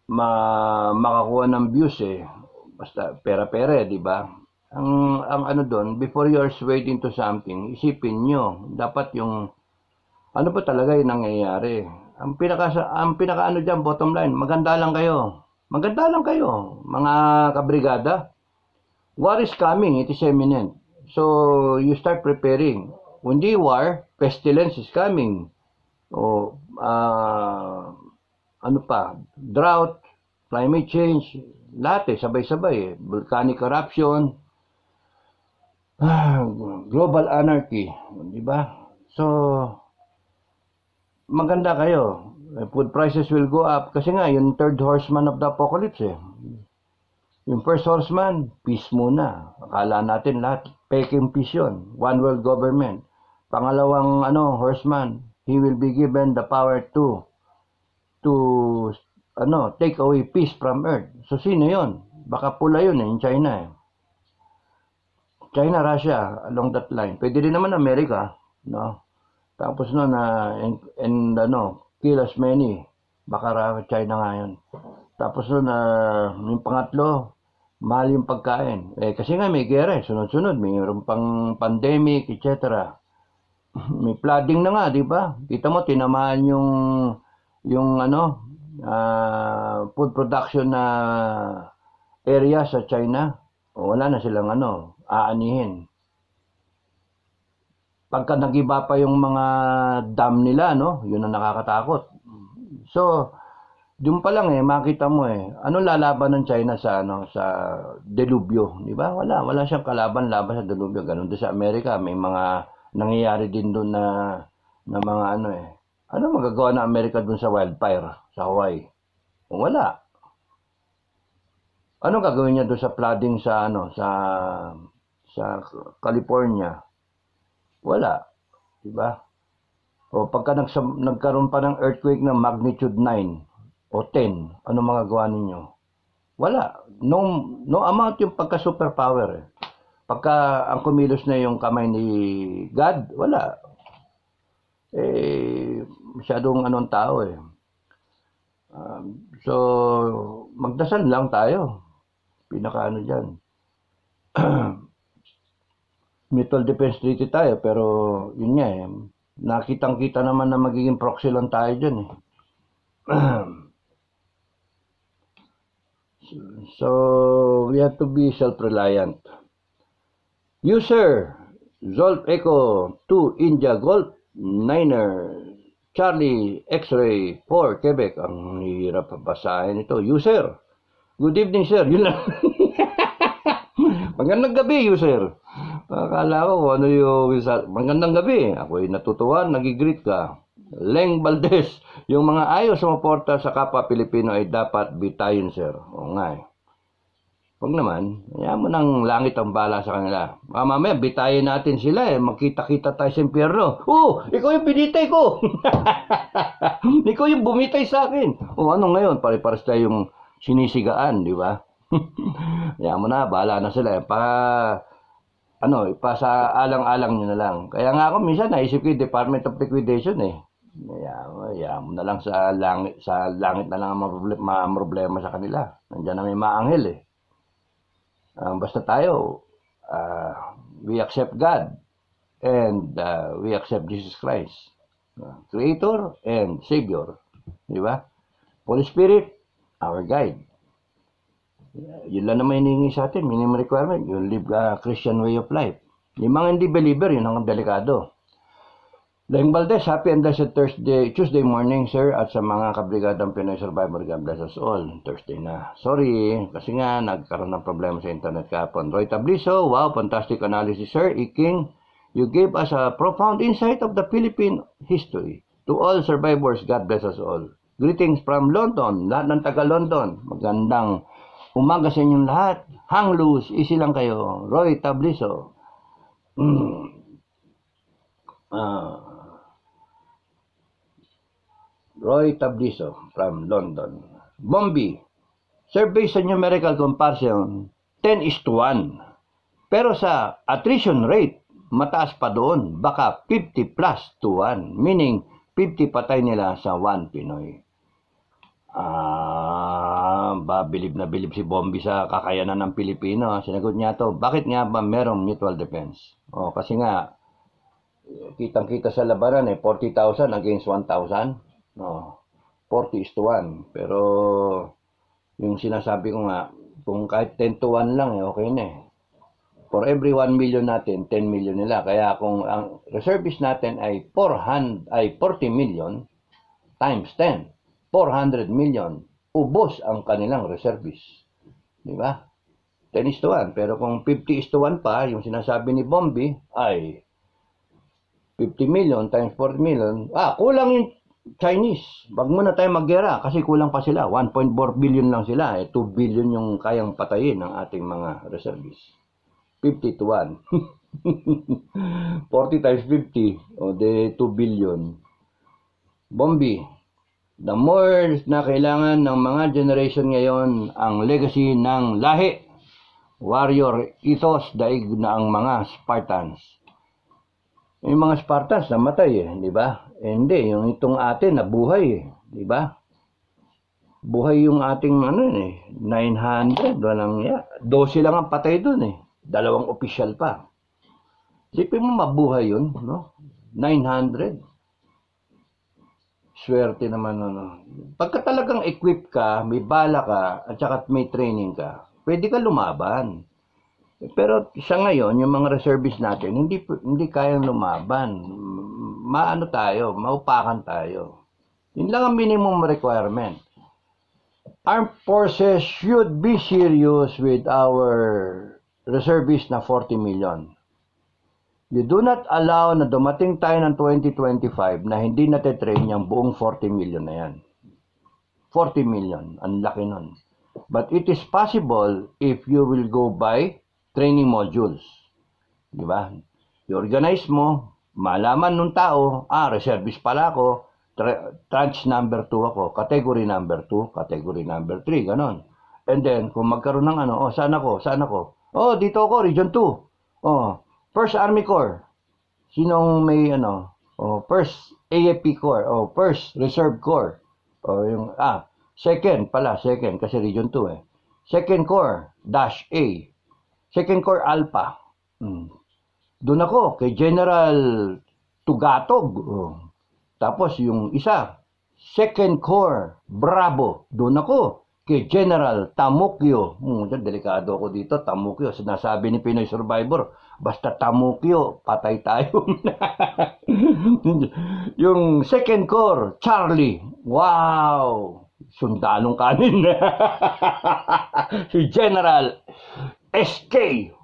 makakuha ng views eh, basta pera-pera, di ba? Ang ano doon, before you are swayed into something, isipin nyo, dapat yung, ano ba talaga yung nangyayari? Ang pinaka ano dyan, bottom line, maganda lang kayo. Maganda lang kayo, mga kabrigada. War is coming, it is imminent. So, you start preparing. Hindi war, pestilence is coming. O, ano pa, drought, climate change, lahat eh, sabay-sabay eh. Volcanic eruption, global anarchy, di ba? So, maganda kayo. Food prices will go up kasi nga yung third horseman of the apocalypse eh. Yung first horseman, peace muna. Akala natin lahat peking peace yun. One world government. Pangalawang horseman, he will be given the power to take away peace from earth. So sino yun? Baka pula yun eh, in China eh. China, Russia, along that line. Pwede rin naman Amerika, no? Tapos nun kill as many. Baka China nga yun. Tapos nun, yung pangatlo, mahal yung pagkain. Kasi nga may gera, sunod-sunod. Mayroon pang pandemic, etc. May flooding na nga, di ba? Kita mo, tinamaan yung food production na area sa China. Wala na silang aanihin. Pagka nagiba pa yung mga dam nila, yun ang nakakatakot. So, doon pa lang makita mo ano lalaban ng China sa delubyo, di ba? Wala siyang kalaban sa delubyo. Ganun din sa Amerika, may mga nangyayari din doon na mga ano magagawa ng Amerika doon sa wildfire sa Hawaii? Wala. Ano gagawin niya doon sa flooding sa California? Wala, di ba? O pagka nagkaroon pa ng earthquake ng magnitude 9 o 10, ano magagawa ninyo? Wala. No amount yung pagka superpower. Pagka ang kumilos na yung kamay ni God, wala. Masyadong tao eh. So, magdasal lang tayo. Pinaka dyan. Mutual Defense Treaty tayo, pero yun nga nakitang-kita naman na magiging proxy lang tayo dyan eh. So, we have to be self-reliant. User, Zolf Echo 2 India Golf, Niner, Charlie X-Ray 4 Quebec. Ang hirap basahin ito. User, Good evening, sir. Yun lang. Magandang gabi, you, sir. Akala ko kung ano yung... Magandang gabi. Ako'y natutuwa, nagigreet ka. Leng Valdez, yung mga ayaw sumuporta sa kapwa Pilipino ay dapat bitayin, sir. Oo nga eh. Huwag naman, hayaan mo ng langit ang bala sa kanila. Mamaya, bitayin natin sila eh. Magkita-kita tayo sa impyerno. Ikaw yung pinitay ko. Ikaw yung bumitay sa akin. Ano ngayon? Pare-pares tayo yung sinisigaan, di ba? Hayaan mo na, bala na sila. Sa alang-alang nyo na lang. Kaya nga ako minsan naisip ko yung Department of Liquidation eh. Hayaan mo na lang sa langit na lang ang problema sa kanila. Nandiyan na may maanghel eh. Basta tayo, we accept God and we accept Jesus Christ, Creator and Savior, di ba? Holy Spirit, our guide. Yun lang naman hinihingi sa atin, minimum requirement, you live a Christian way of life. Yung mga hindi believer, yun ang delikado. Leng Valdez, happy and blessed Tuesday morning, sir, at sa mga kabrigadang Pinoy Survivor, God bless us all. Thursday na. Sorry, kasi nga nagkaroon ng problema sa internet kahapon. Roy Tabliso, wow, fantastic analysis, sir. Iking, you gave us a profound insight of the Philippine history. To all survivors, God bless us all. Greetings from London, lahat ng taga London. Magandang umaga sa inyong lahat. Hang loose, easy lang kayo. Roy Tabliso. Roy Tabliso from London. Bombi, sir, based on numerical comparison, 10:1. Pero sa attrition rate, mataas pa doon. Baka 50+1. Meaning, 50 patay nila sa 1 Pinoy. Bilib na bilib si Bombi sa kakayanan ng Pilipino. Sinagot niya to, bakit nga ba merong mutual defense? Kasi nga, kitang-kita sa labanan 40,000 against 1,000. 40:1. Pero yung sinasabi ko nga, kung kahit 10-1 lang okay na eh. For every 1 million natin, 10 million nila. Kaya kung ang reservists natin ay 40 million times 10, 400 million, ubos ang kanilang reservists. Di ba? 10:1. Pero kung 50:1 pa, yung sinasabi ni Bombi ay 50 million times 40 million, kulang yung Chinese. Wag muna tayo maggera kasi kulang pa sila. 1.4 billion lang sila. 2 billion yung kayang patayin ng ating mga reservists. 50:1. 40 times 50, de 2 billion. Bombi, the more na kailangan ng mga generation ngayon ang legacy ng lahi. Warrior ethos, daig na ang mga Spartans. Yung mga Spartans namatay di ba? Hindi, yung itong atin nabuhay di ba? Buhay yung ating 900, walang 12 lang ang patay doon 2 official pa. Sipin mo mabuhay yun, no? 900. Swerte naman Pagka talagang equip ka, may bala ka, at saka may training ka, pwede ka lumaban. Pero sa ngayon, yung mga reservists natin, hindi kayang lumaban. Maupakan tayo. Yun lang ang minimum requirement. Armed forces should be serious with our reservists na 40 million. You do not allow na dumating tayo ng 2025 na hindi natitrain yung buong 40 million na yan. 40 million, ang laki nun. But it is possible if you will go by training modules. Di ba? I-organize mo, malaman nung tao, reservist pala ako, tranche number 2 ako, category number 2, category number 3, ganon. And then, kung magkaroon ng saan ako? Dito ako, region 2. First Army Corps. Sinong may First AFP Corps, First Reserve Corps. Second kasi region 2 Second Corps dash A. Second Corps Alpha. Doon ako kay General Tugatog. Tapos yung isa, Second Corps Bravo. Doon ako kay General Tamukyo. Delikado ako dito, Tamukyo. Sinasabi ni Pinoy Survivor, basta Tamukyo, patay tayo. Yung Second Corps Charlie. Wow! Sundalong kanin. Si General SK.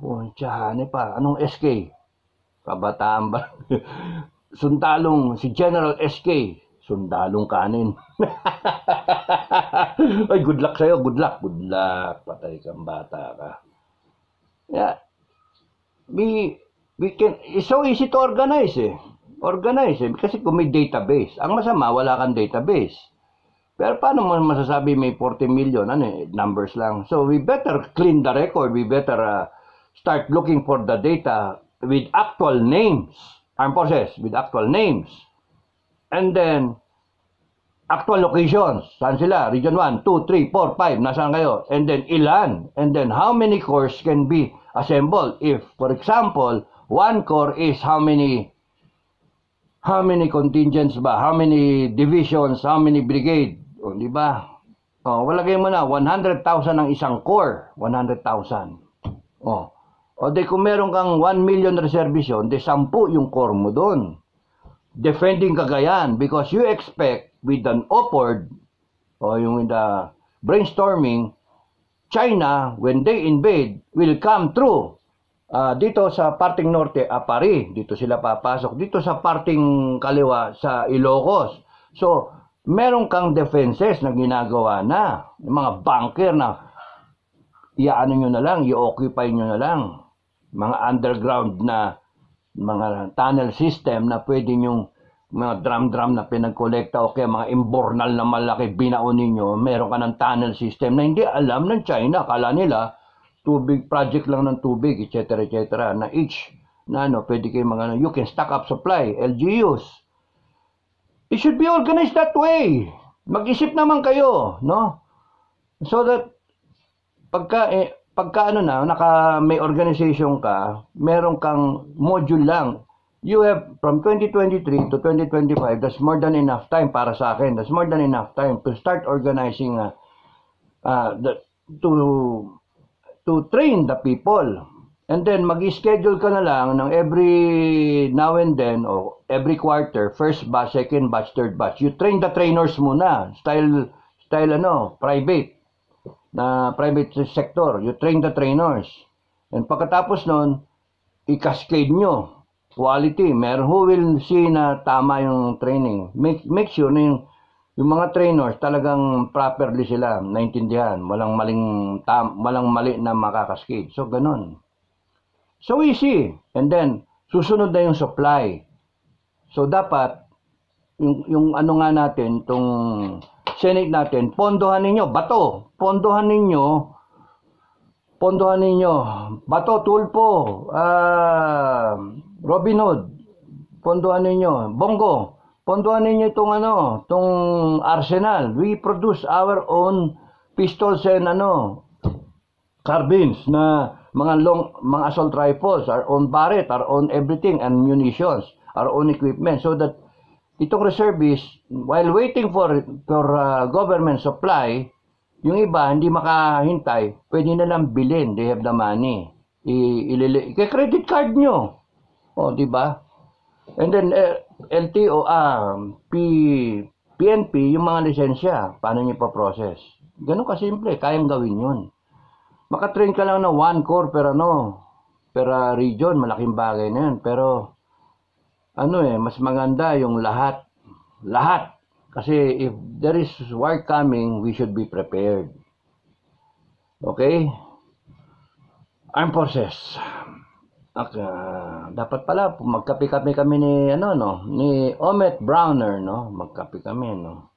Oh, tiyane pa. Anong SK? Kabataan ba? Sundalong, si General SK. Sundalong kanin. Ay, good luck sa'yo. Good luck. Good luck. Patay kang bata ka. Yeah. We can, it's so easy to organize eh. Organize eh. Kasi kung may database. Ang masama, wala kang database. Pero paano mo masasabi may 40 million? Ano eh, numbers lang. So we better clean the record. We better start looking for the data with actual names. Armed forces, with actual names. And then, actual locations. Saan sila? Region 1, 2, 3, 4, 5. Nasaan kayo? And then, ilan? And then, how many corps can be assembled? If, for example, one corps is how many contingents ba? How many divisions? How many brigade? O, di ba? O, walagay mo na, 100,000 ang isang corps. 100,000. O di kung meron kang 1 million reservation, di 10 yung corps mo doon. Defending Cagayan because you expect with an OPORD o yung the brainstorming, China, when they invade, will come through. Dito sa parting norte, Apari, dito sila papasok. Dito sa parting kaliwa, sa Ilocos. So, meron kang defenses na ginagawa na. Yung mga bunker na iaano nyo na lang, i-occupy nyo na lang. Mga underground na mga tunnel system na pwede yung mga drum na pinagkolekta o kaya mga imbornal na malaki binaon ninyo, meron ka ng tunnel system na hindi alam ng China. Kala nila, tubig, project lang ng tubig, etc. na each, na ano, pwede kayo mga, you can stock up supply, LGUs. It should be organized that way. Mag-isip naman kayo, no? So that, pagka ano na, may organization ka, meron kang module lang. You have, from 2023 to 2025, that's more than enough time para sa akin. That's more than enough time to start organizing, to train the people. And then, mag-schedule ka na lang ng every now and then, o every quarter, first batch, second batch, third batch. You train the trainers muna. Style private. Na private sector. You train the trainers. And pagkatapos nun, i-cascade nyo. Quality. Meron who will see na tama yung training. Make sure na yung mga trainers talagang properly sila naintindihan. Walang mali na makakascade. So, ganun. So easy. And then, susunod na yung supply. So, dapat, yung ano nga natin, itong Senate natin, pondohan ninyo, bato. Pondohan ninyo, bato, tulpo, Robin Hood, pondohan ninyo, bongo, pondohan ninyo itong arsenal. We produce our own pistols and carbines na mga assault rifles, our own Barrett, our own everything, and munitions, our own equipment, so that itong reservists, while waiting for government supply, yung iba hindi makahintay, pwede na lang bilhin, they have the money. I-credit card nyo. O, di ba? And then LTO, PNP, yung mga lisensya, paano nyo pa-process? Ganun kasimple, kayang gawin yun. Makatrain ka lang na 1 corps per region, malaking bagay na yun. Pero, mas maganda yung lahat. Kasi if there is war coming, we should be prepared. Okay? Armed Forces. Dapat pala, magkape-kape kami ni Omet Browner, no? Magkape kami, no?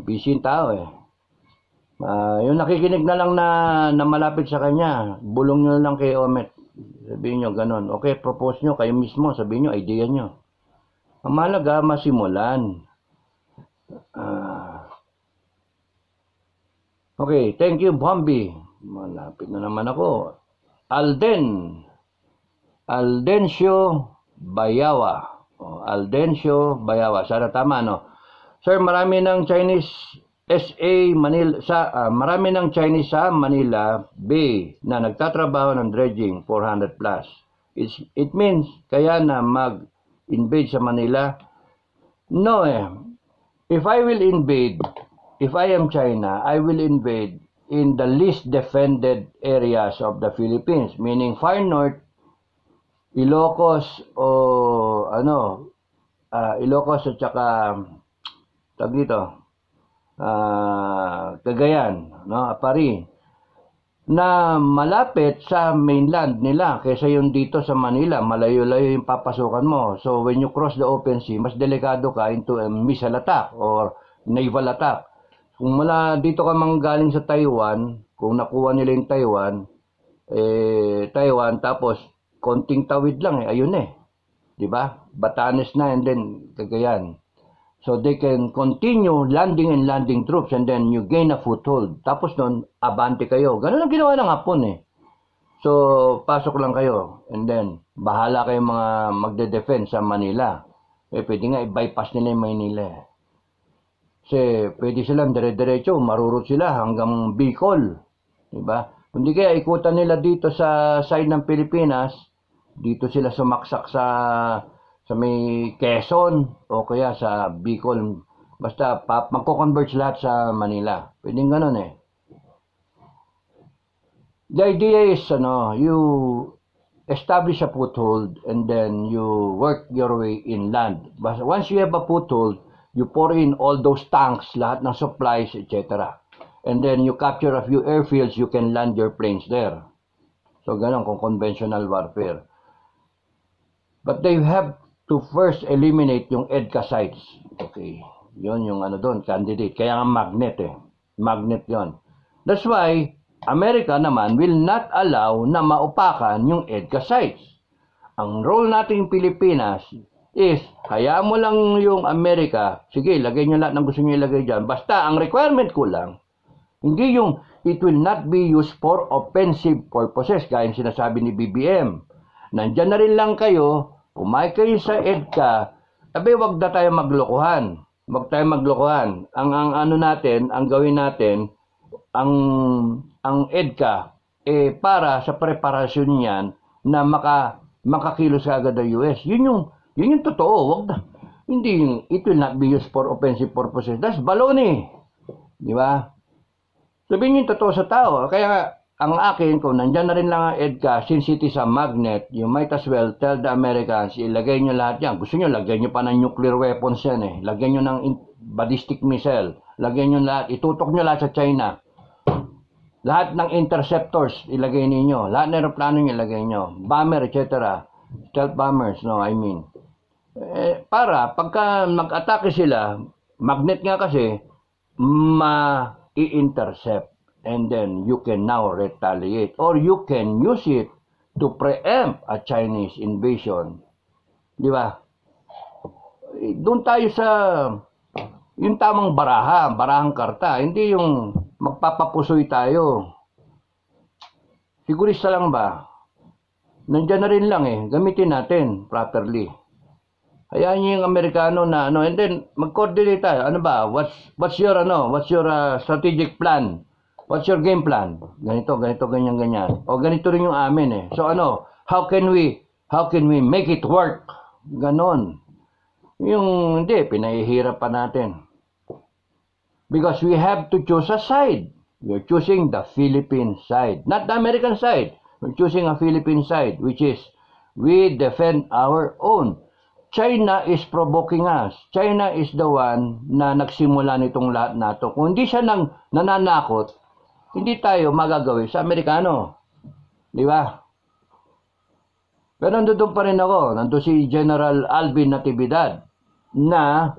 Busy yung tao, eh. Yung nakikinig na lang na malapit sa kanya, bulong nyo lang kay Omet. Sabihin nyo, ganun. Okay, propose nyo, kayo mismo, sabihin nyo, idea nyo. Ang mahalaga, masimulan. Okay, thank you, Bombi. Malapit na naman ako. Aldencio Bayawa. Aldencio Bayawa. Sana tama, no? Sir, marami ng Chinese marami ng Chinese sa Manila Bay na nagtatrabaho ng dredging, 400 plus. It means, kaya na mag-invade sa Manila? No, If I will invade if I am China, I will invade in the least defended areas of the Philippines, meaning far north, Ilocos o Ilocos at saka tawag dito, Cagayan, no, Apari, na malapit sa mainland nila kaysa yung dito sa Manila, malayo-layo yung papasukan mo. So when you cross the open sea, mas delikado ka into a missile attack or naval attack. Kung mula dito ka manggaling sa Taiwan, kung nakuha nila yung Taiwan, tapos konting tawid lang ayun di ba? Batanes na and then Cagayan. So they can continue landing and landing troops and then you gain a foothold. Tapos nun, abante kayo. Ganun ang ginawa ng Hapon So, pasok lang kayo. And then, bahala kayo mga magde-defend sa Manila. Pwede nga i-bypass nila yung Maynila. Kasi pwede silang dire-diretso, marurot sila hanggang Bicol. Diba? Kundi kaya ikutan nila dito sa side ng Pilipinas, dito sila sumaksak sa may Quezon o kaya sa Bicol. Basta magko-converge lahat sa Manila. Pwedeng ganun The idea is, you establish a foothold and then you work your way inland. But once you have a foothold, you pour in all those tanks, lahat ng supplies, etc. And then you capture a few airfields, you can land your planes there. So ganun kung conventional warfare. But they have to first eliminate yung EDCA sites. Okay. Yun yung doon, candidate. Kaya nga magnet Magnet yon. That's why, America naman will not allow na maupakan yung EDCA sites. Ang role natin Pilipinas is, hayaan mo lang yung America, sige, lagay nyo lahat ng gusto nyo ilagay dyan. Basta, ang requirement ko lang, hindi yung, it will not be used for offensive purposes, gaya yung sinasabi ni BBM. Nandyan na rin lang kayo, pumayag kayo sa EDCA, wag na tayo maglokohan. Wag tayo maglokohan. Ang natin, ang gawin natin, ang EDCA, para sa preparasyon niyan na makakilos agad ang US. Yun yung totoo. Wag na. Hindi yung, it will not be used for offensive purposes. That's baloney. Di ba? Sabihin yung totoo sa tao. Kaya ang akin, kung nandyan na rin lang ang EDCA, since it is a magnet, you might as well tell the Americans, ilagay nyo lahat yan. Gusto nyo, lagyan nyo pa ng nuclear weapons yan Lagyan nyo ng ballistic missile. Lagyan nyo lahat, itutok nyo lahat sa China. Lahat ng interceptors, ilagay ninyo. Lahat ng aeroplano nyo, ilagay nyo. Bomber, etc. Stealth bombers, para, pagka mag-atake sila, magnet nga kasi, ma-i-intercept. And then you can now retaliate or you can use it to preempt a Chinese invasion. Di ba? Doon tayo sa yung tamang barahang karta, hindi yung magpapapusoy tayo. Sigurista lang ba? Nandiyan na rin lang gamitin natin properly. Hayaan niyo yung Amerikano na and then mag-coordinate tayo. Ano ba? What's your strategic plan? What's your game plan? Ganito, ganyan. O ganito rin yung amin So how can we make it work? Ganon. Yung hindi, pinahihirap pa natin. Because we have to choose a side. We're choosing the Philippine side, not the American side. We're choosing a Philippine side, which is we defend our own. China is provoking us. China is the one na nagsimula nitong lahat nato. Kung hindi siya nananakot, hindi tayo magagawin sa Amerikano. Di ba? Pero nandun pa rin ako. Nandun si General Alvin Natividad na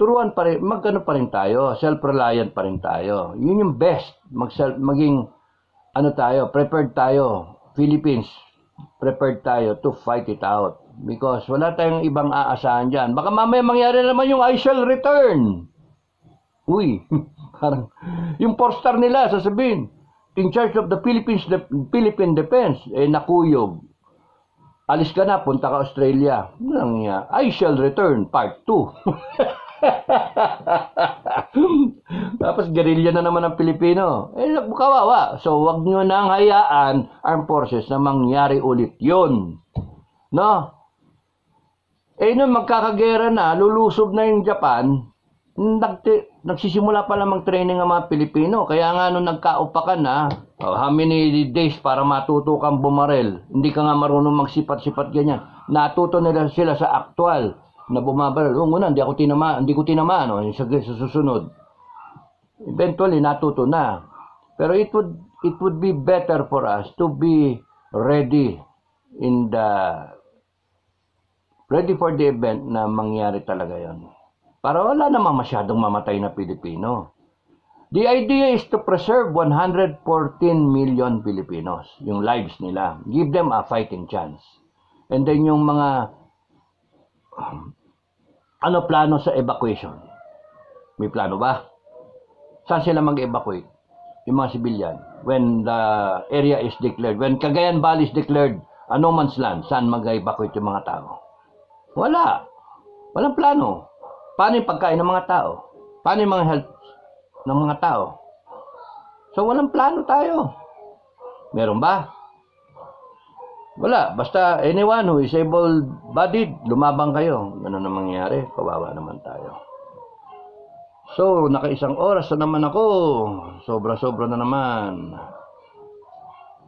turuan pa rin, magkano pa rin tayo, self-reliant pa rin tayo. Yun yung best. Maging, prepared tayo. Philippines, prepared tayo to fight it out. Because wala tayong ibang aasahan dyan. Baka mamaya mangyari naman yung I shall return. Uy, parang, yung 4-star nila, sasabihin, in charge of the Philippine Defense, nakuyog. Alis ka na, punta ka Australia. I shall return, part 2. Tapos guerrilla na naman ang Pilipino. Kawawa. So, wag nyo nang hayaan armed forces na mangyari ulit yun. No? Nung magkakagera na, lulusob na yung Japan, nagsisimula pa lang mag-training ang mga Pilipino. Kaya nga nung nagkaupakan na, how many days para matuto kang bumarel, hindi ka nga marunong magsipat-sipat ganyan. Natuto nila sila sa actual na bumabarel. Una, hindi ko tinamaan no, sa susunod. Eventually, natuto na. Pero it would be better for us to be ready for the event na mangyari talaga yon. Para wala namang masyadong mamatay na Pilipino. The idea is to preserve 114 million Filipinos, yung lives nila. Give them a fighting chance. And then yung mga plano sa evacuation? May plano ba? Saan sila mag-evacuate? Yung mga civilian. When the area is declared, when Cagayan Valley is declared a no man's land, saan mag-evacuate yung mga tao? Wala. Walang plano. Paano yung pagkain ng mga tao? Paano yung mga health ng mga tao? So, walang plano tayo. Meron ba? Wala. Basta anyone who is able-bodied, lumabang kayo. Ganun na mangyayari. Kawawa naman tayo. So, nakaisang oras na naman ako. Sobra-sobra na naman.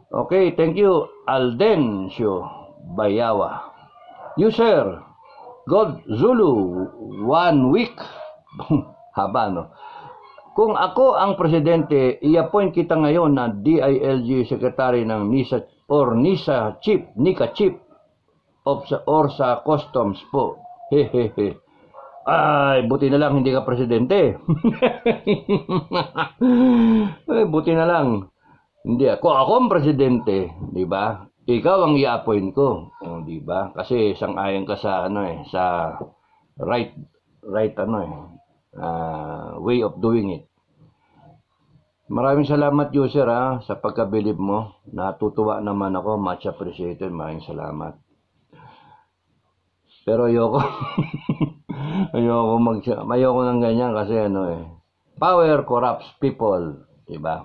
Okay, thank you. Aldencio Bayawa. You, sir. God Zulu, 1 week. Haba, no? Kung ako ang presidente, i-appoint kita ngayon na DILG Secretary ng NISA Chief or sa Customs po. Hehehe. Ay, buti na lang hindi ka presidente. Ay, buti na lang. Hindi ako ang presidente, di ba? Ikaw ang i-appoint ko, di ba? Kasi sang-ayon ka sa sa right way of doing it. Maraming salamat, user, sa pagkabilib mo. Natutuwa naman ako, much appreciated. Maraming salamat. Pero ayoko ayoko ng ganyan kasi power corrupts people, di ba?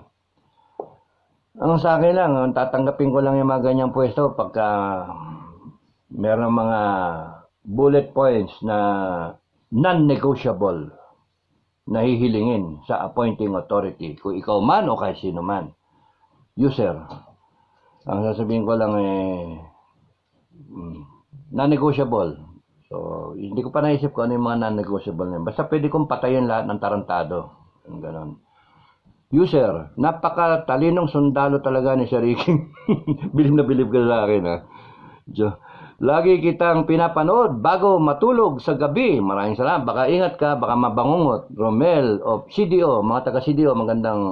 Ang sa akin lang, tatanggapin ko lang yung mga ganyang pwesto pagka meron mga bullet points na non-negotiable na hihilingin sa appointing authority. Kung ikaw man o kahit sino man. User, ang sasabihin ko lang non-negotiable. So, hindi ko pa naisip kung ano yung mga non-negotiable na yun. Basta pwede kong patayin lahat ng tarantado. Ganon. User, napaka-talinong sundalo talaga ni Sir Ricky. Bilib na bilib ka sa akin, Lagi kitang pinapanood bago matulog sa gabi. Maraming salamat. Baka ingat ka, baka mabangungot. Romel of CDO, mga taga-CDO, magandang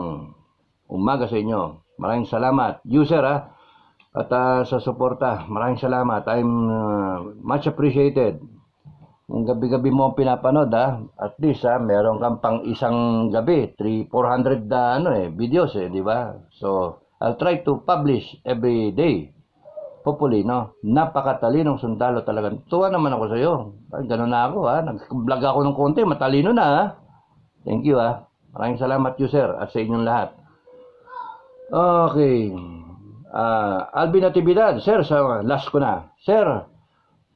umaga sa inyo. Maraming salamat. User, at sa suporta, maraming salamat. I'm much appreciated. Kung gabi-gabi mo pinapanood, at least meron kang pang isang gabi, 400 videos, di ba? So, I'll try to publish every day. Hopefully, napakatalinong sundalo talaga. Tuwa naman ako sa iyo. Ganun na ako, nag-vlog ako ng konti, matalino na, Thank you, Maraming salamat, user, at sa inyong lahat. Okay. Alvin Natividad, sir, sa last ko na. Sir,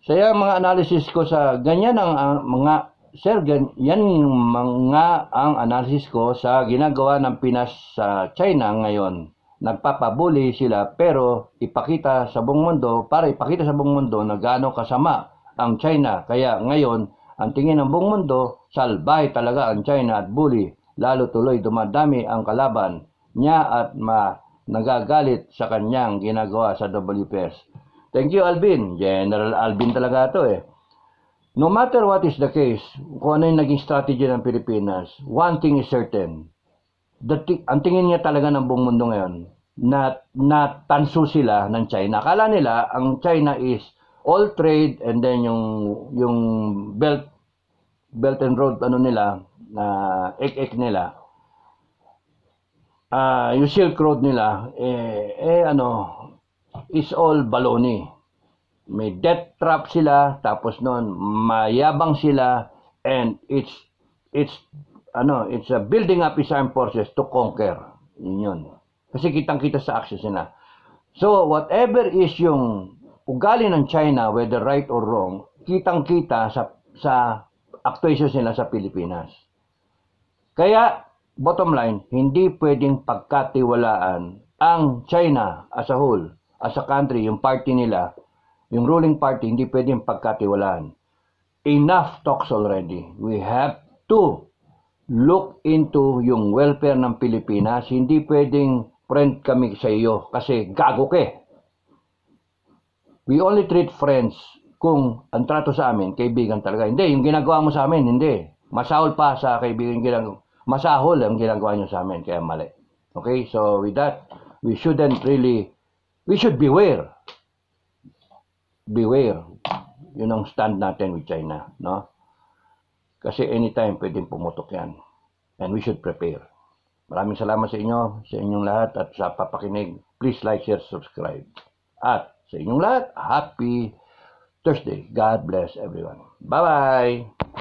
saya mga analysis ko sa ganyan ang mga ang analysis ko sa ginagawa ng Pinas sa China ngayon. Nagpapabuli sila pero ipakita sa buong mundo na gaano kasama ang China. Kaya ngayon, ang tingin ng buong mundo, salbahe talaga ang China at bully. Lalo tuloy dumadami ang kalaban niya at nagagalit sa kanyang ginagawa sa WPS. Thank you, Alvin. General Alvin talaga ito No matter what is the case, kung ano yung naging strategy ng Pilipinas, one thing is certain. Ang tingin niya talaga ng buong mundo ngayon, na tanso sila ng China. Akala nila, ang China is all trade and then yung Belt and Road, nila, ek nila, yung Silk Road nila, is all baloney. May death trap sila, tapos noon mayabang sila, and it's building up its armed forces to conquer. Yun. Kasi kitang-kita sa actions nila. So whatever is yung ugali ng China, whether right or wrong, kitang-kita sa actuations nila sa Pilipinas. Kaya, bottom line, hindi pwedeng pagkatiwalaan ang China as a whole, as a country, yung party nila, yung ruling party, hindi pwedeng pagkatiwalaan. Enough talks already. We have to look into yung welfare ng Pilipinas. Hindi pwedeng friend kami sa iyo kasi gago ka. We only treat friends kung ang trato sa amin, kaibigan talaga. Hindi, yung ginagawa mo sa amin, hindi. Masahol pa sa kaibigan ginagawa. Masahol ang ginagawa nyo sa amin, kaya mali. Okay, so with that, we should beware. Beware. Yun ang stand natin with China, no? Kasi anytime pwedeng pumutok yan. And we should prepare. Maraming salamat sa inyo, sa inyong lahat at sa papakinig. Please like, share, subscribe. At sa inyong lahat, happy Thursday. God bless everyone. Bye-bye!